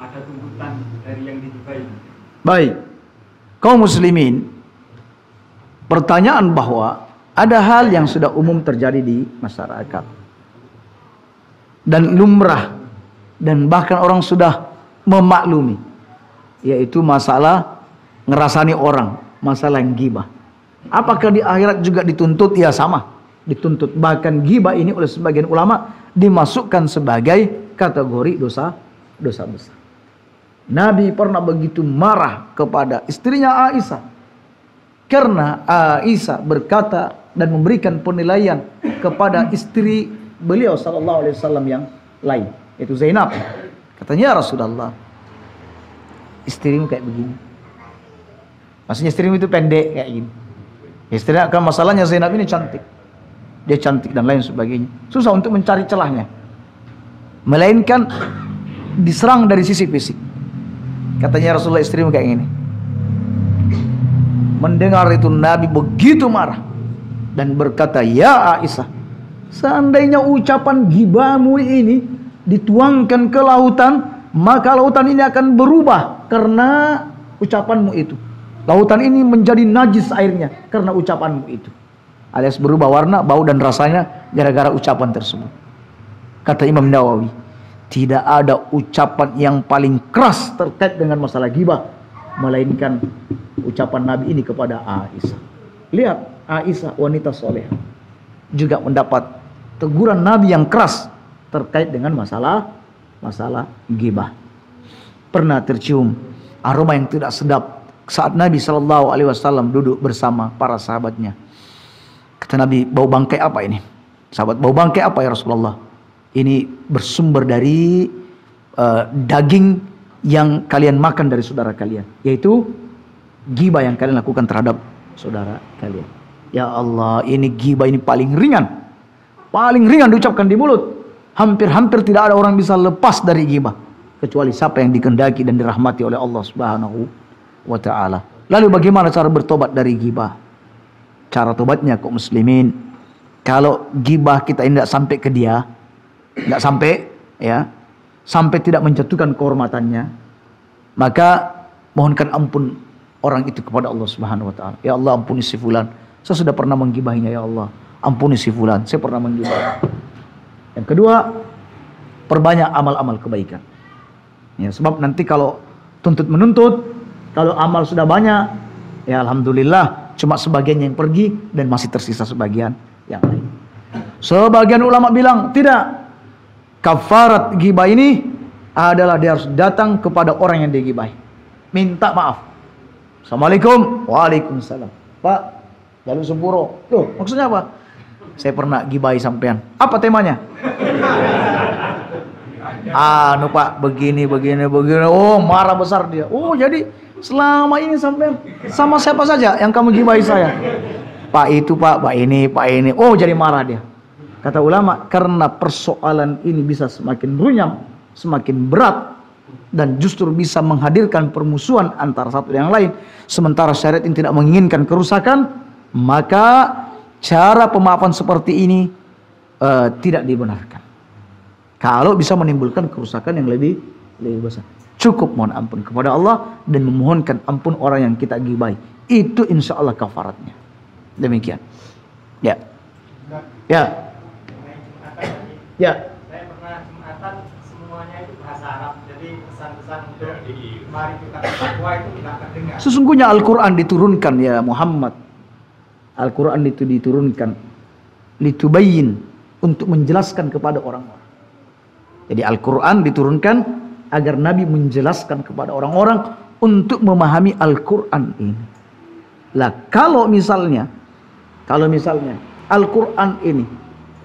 [SPEAKER 3] Ada tuntutan dari yang dihibai.
[SPEAKER 2] Baik, kaum muslimin, pertanyaan bahwa ada hal yang sudah umum terjadi di masyarakat dan lumrah, dan bahkan orang sudah memaklumi, yaitu masalah ngerasani orang, masalah ghibah. Apakah di akhirat juga dituntut? Ya, sama, dituntut. Bahkan ghibah ini oleh sebagian ulama dimasukkan sebagai kategori dosa besar. Nabi pernah begitu marah kepada istrinya Aisyah, karena Aisyah berkata dan memberikan penilaian kepada istri beliau sallallahu alaihi wasallam yang lain, yaitu Zainab. Katanya, ya Rasulullah, istrimu kayak begini. Maksudnya istrimu itu pendek kayak gini. Istrinya kan masalahnya Zainab ini cantik. Dia cantik dan lain sebagainya. Susah untuk mencari celahnya. Melainkan diserang dari sisi fisik. Katanya Rasulullah istrimu kayak gini. Mendengar itu Nabi begitu marah dan berkata, "Ya Aisyah, seandainya ucapan gibahmu ini dituangkan ke lautan, maka lautan ini akan berubah karena ucapanmu itu. Lautan ini menjadi najis airnya karena ucapanmu itu." Alias berubah warna, bau dan rasanya gara-gara ucapan tersebut. Kata Imam Nawawi, tidak ada ucapan yang paling keras terkait dengan masalah ghibah melainkan ucapan Nabi ini kepada Aisyah. Lihat, Aisyah wanita soleh juga mendapat teguran Nabi yang keras terkait dengan masalah ghibah. Pernah tercium aroma yang tidak sedap saat Nabi SAW duduk bersama para sahabatnya. Kata Nabi, bau bangkai apa ini? Sahabat, bau bangkai apa ya Rasulullah? Ini bersumber dari daging yang kalian makan dari saudara kalian, yaitu ghibah yang kalian lakukan terhadap saudara kalian. Ya Allah, ini ghibah ini paling ringan diucapkan di mulut. Hampir-hampir tidak ada orang bisa lepas dari ghibah kecuali siapa yang dikehendaki dan dirahmati oleh Allah Subhanahu wa taala. Lalu bagaimana cara bertobat dari ghibah? Cara tobatnya kaum muslimin, kalau ghibah kita ini tidak sampai ke dia, tidak sampai ya, sampai tidak menjatuhkan kehormatannya, maka mohonkan ampun orang itu kepada Allah Subhanahu wa taala. Ya Allah, ampuni si fulan, saya sudah pernah menggibahinya. Ya Allah, ampuni si fulan, saya pernah menggibah. Yang kedua, perbanyak amal-amal kebaikan. Ya, sebab nanti kalau tuntut menuntut, kalau amal sudah banyak, ya alhamdulillah, cuma sebagian yang pergi dan masih tersisa sebagian yang lain. Sebagian ulama bilang tidak. Kafarat ghibah ini adalah dia harus datang kepada orang yang digibahi, minta maaf. Assalamualaikum, waalaikumsalam. Pak, jalur sempuro. Loh, maksudnya apa? Saya pernah gibahi sampean. Apa temanya? Pak, begini. Oh, marah besar dia. Oh, jadi selama ini sampean sama siapa saja yang kamu gibahi saya? Pak itu, Pak ini. Oh, jadi marah dia. Kata ulama, karena persoalan ini bisa semakin runyam, semakin berat, dan justru bisa menghadirkan permusuhan antara satu dan yang lain, sementara syariat ini tidak menginginkan kerusakan, maka cara pemaafan seperti ini tidak dibenarkan. Kalau bisa menimbulkan kerusakan yang lebih besar, cukup mohon ampun kepada Allah dan memohonkan ampun orang yang kita gibahi. Itu insya Allah kafaratnya. Demikian. Ya.
[SPEAKER 3] Saya pernah Jumatan, semuanya itu bahasa Arab. Jadi pesan-pesan untuk mari kita bertakwa itu tidak terdengar.
[SPEAKER 2] Sesungguhnya Al-Quran diturunkan ya Muhammad. Al-Quran itu diturunkan litubayyin, untuk menjelaskan kepada orang-orang. Jadi Al-Quran diturunkan agar Nabi menjelaskan kepada orang-orang untuk memahami Al-Quran ini. Lah kalau misalnya Al-Quran ini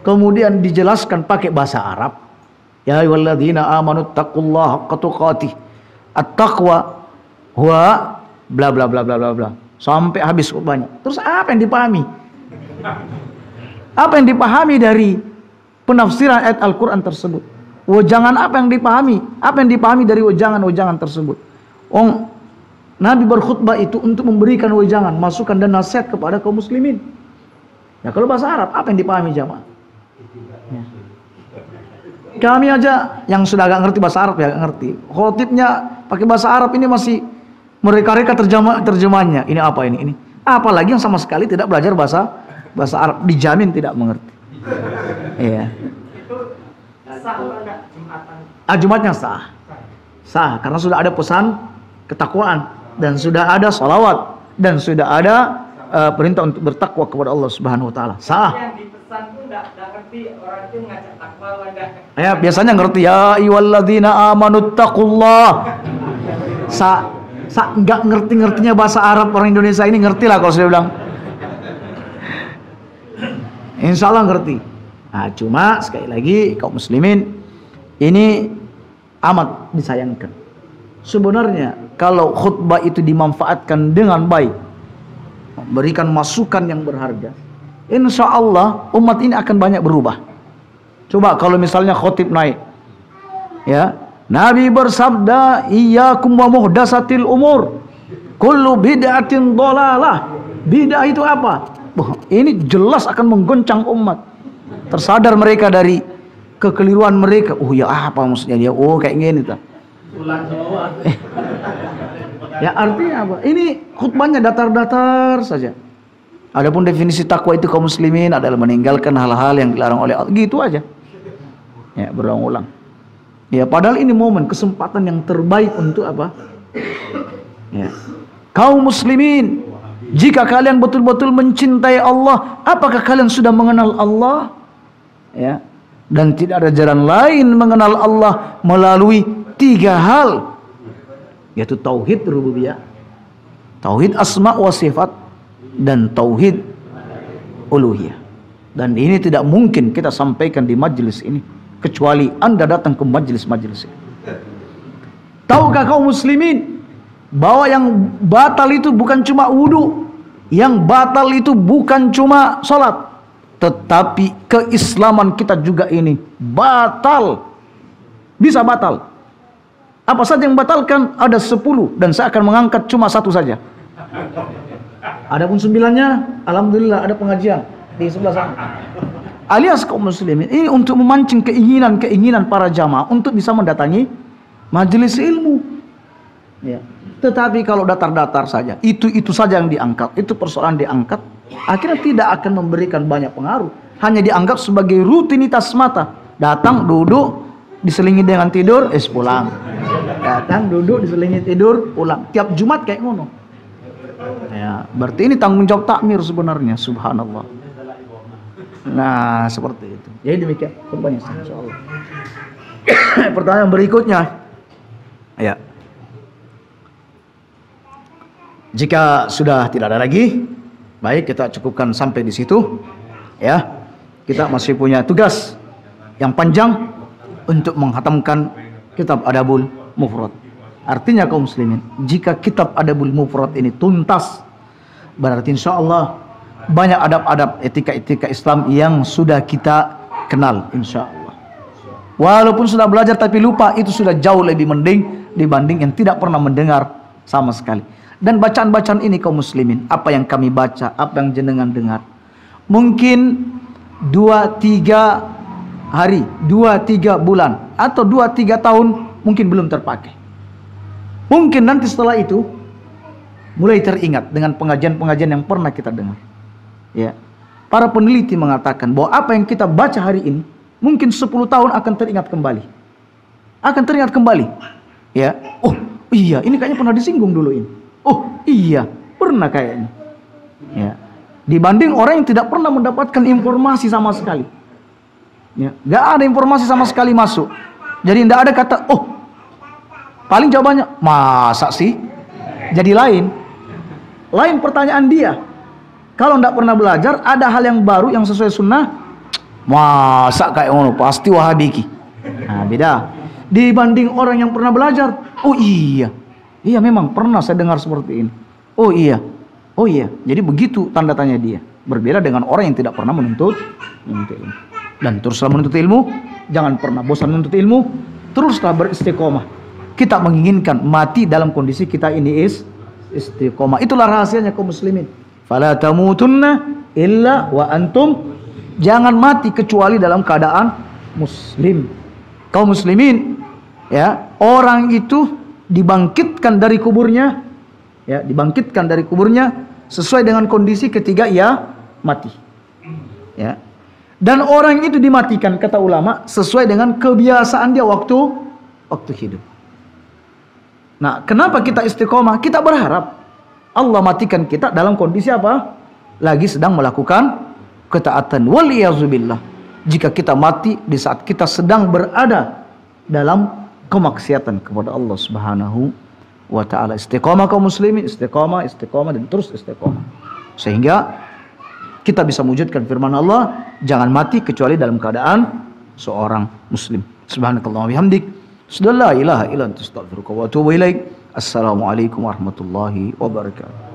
[SPEAKER 2] kemudian dijelaskan pakai bahasa Arab, ya ayyuhalladzina amanu taqullaha haqqa tuqatih, at-taqwa huwa bla bla bla bla bla bla, sampai habis banyak. Terus apa yang dipahami? Apa yang dipahami dari penafsiran ayat Al-Quran tersebut? Wejangan apa yang dipahami? Apa yang dipahami dari wejangan tersebut? Nabi berkhutbah itu untuk memberikan wejangan, masukan dan nasihat kepada kaum muslimin. Nah kalau bahasa Arab, apa yang dipahami jamaah? Ya. Kami aja yang sudah agak ngerti bahasa Arab ya agak ngerti. Khotibnya pakai bahasa Arab ini masih mereka-reka terjemahnya. Ini apa ini? Apalagi yang sama sekali tidak belajar bahasa Arab, dijamin tidak mengerti. Iya.
[SPEAKER 3] Sah atau enggak Jumatan?
[SPEAKER 2] Jumatnya sah karena sudah ada pesan ketakwaan dan sudah ada salawat dan sudah ada perintah untuk bertakwa kepada Allah Subhanahu wa taala. Sah.
[SPEAKER 3] Yang dipesan tuh enggak ngerti, orang itu ngajak takwa enggak.
[SPEAKER 2] Ya, biasanya ngerti ya ayyuhalladzina amanu taqullah. Enggak ngerti-ngertinya bahasa Arab orang Indonesia ini ngerti lah kalau saya bilang. Insya Allah ngerti. Nah, cuma sekali lagi kaum muslimin ini amat disayangkan. Sebenarnya kalau khutbah itu dimanfaatkan dengan baik, memberikan masukan yang berharga, insya Allah umat ini akan banyak berubah. Coba kalau misalnya khotib naik, ya, Nabi bersabda, iyyakum wa muhdatsatil umur, kullu bid'atin dhalalah. Bid'ah itu apa? Ini jelas akan menggoncang umat. Tersadar mereka dari kekeliruan mereka. Oh ya, apa maksudnya dia? Oh kayak gini tak? Ya artinya apa? Ini khutbahnya datar-datar saja. Adapun definisi takwa itu kaum muslimin adalah meninggalkan hal-hal yang dilarang oleh Allah. Gitu aja. Ya, berulang-ulang. Ya, padahal ini momen kesempatan yang terbaik untuk apa? Ya. Kaum muslimin, jika kalian betul-betul mencintai Allah, apakah kalian sudah mengenal Allah? Ya. Dan tidak ada jalan lain mengenal Allah melalui 3 hal, yaitu tauhid rububiyah, tauhid asma wa sifat, dan tauhid uluhiyah. Dan ini tidak mungkin kita sampaikan di majelis ini kecuali Anda datang ke majelis-majelis ini. Tahukah kaum muslimin bahwa yang batal itu bukan cuma wudu, yang batal itu bukan cuma sholat, tetapi keislaman kita juga ini batal. Bisa batal. Apa saja yang batalkan? Ada 10, dan saya akan mengangkat cuma 1 saja. Adapun 9-nya, alhamdulillah ada pengajian di sebelah sana. Alias kaum muslimin ini untuk memancing keinginan para jamaah untuk bisa mendatangi majelis ilmu. Ya. Tetapi kalau datar-datar saja, itu saja yang diangkat, itu persoalan diangkat, akhirnya tidak akan memberikan banyak pengaruh. Hanya dianggap sebagai rutinitas semata. Datang, duduk, diselingi dengan tidur, pulang. Datang, duduk, diselingi tidur, pulang. Tiap Jumat kayak ngono. Ya, berarti ini tanggung jawab takmir sebenarnya, subhanallah. Nah, seperti itu. Jadi demikian khutbahnya, insyaallah. Pertanyaan berikutnya. Ya. Jika sudah tidak ada lagi, baik, kita cukupkan sampai di situ. Ya. Kita masih punya tugas yang panjang untuk menghatamkan kitab Adabul Mufrad. Artinya kaum muslimin, jika kitab Adabul Mufrad ini tuntas, berarti insyaallah banyak adab-adab, etika-etika Islam yang sudah kita kenal, insya Allah. Walaupun sudah belajar tapi lupa, itu sudah jauh lebih mending dibanding yang tidak pernah mendengar sama sekali. Dan bacaan-bacaan ini kaum muslimin, apa yang kami baca, apa yang jenengan dengar, mungkin 2-3 hari, 2-3 bulan, atau 2-3 tahun mungkin belum terpakai. Mungkin nanti setelah itu mulai teringat dengan pengajian-pengajian yang pernah kita dengar. Ya, para peneliti mengatakan bahwa apa yang kita baca hari ini mungkin 10 tahun akan teringat kembali. Akan teringat kembali. Ya, oh iya, ini kayaknya pernah disinggung dulu ini. Oh iya, pernah kayaknya. Ya, dibanding orang yang tidak pernah mendapatkan informasi sama sekali. Ya, nggak ada informasi sama sekali masuk. Jadi tidak ada kata, oh, paling jawabannya masa sih? Jadi lain pertanyaan dia. Kalau tidak pernah belajar, ada hal yang baru yang sesuai sunnah, masa kayak ngono, pasti wahabiki. Nah, beda. Dibanding orang yang pernah belajar, oh iya, memang pernah saya dengar seperti ini. Oh iya. Jadi begitu tanda tanya dia. Berbeda dengan orang yang tidak pernah menuntut ilmu. Dan teruslah menuntut ilmu, jangan pernah bosan menuntut ilmu, teruslah beristiqomah. Kita menginginkan mati dalam kondisi kita ini istiqomah. Itulah rahasianya kaum muslimin. Fala tamutunna illa wa antum, jangan mati kecuali dalam keadaan muslim. Kaum muslimin, ya, orang itu dibangkitkan dari kuburnya, ya, dibangkitkan dari kuburnya sesuai dengan kondisi ketika ia mati. Ya. Dan orang itu dimatikan, kata ulama, sesuai dengan kebiasaan dia waktu hidup. Nah, kenapa kita istiqomah? Kita berharap Allah matikan kita dalam kondisi apa? Lagi sedang melakukan ketaatan. Waliyazubillah. Jika kita mati di saat kita sedang berada dalam kemaksiatan kepada Allah Subhanahu wa ta'ala. Istiqomah kaum muslimin, istiqomah, dan terus istiqomah. Sehingga kita bisa mewujudkan firman Allah, jangan mati kecuali dalam keadaan seorang muslim. Subhanakallah wa bihamdik, asyhadu an la ilaha illa anta, astaghfiruka wa atubu ilaik. Assalamualaikum warahmatullahi wabarakatuh.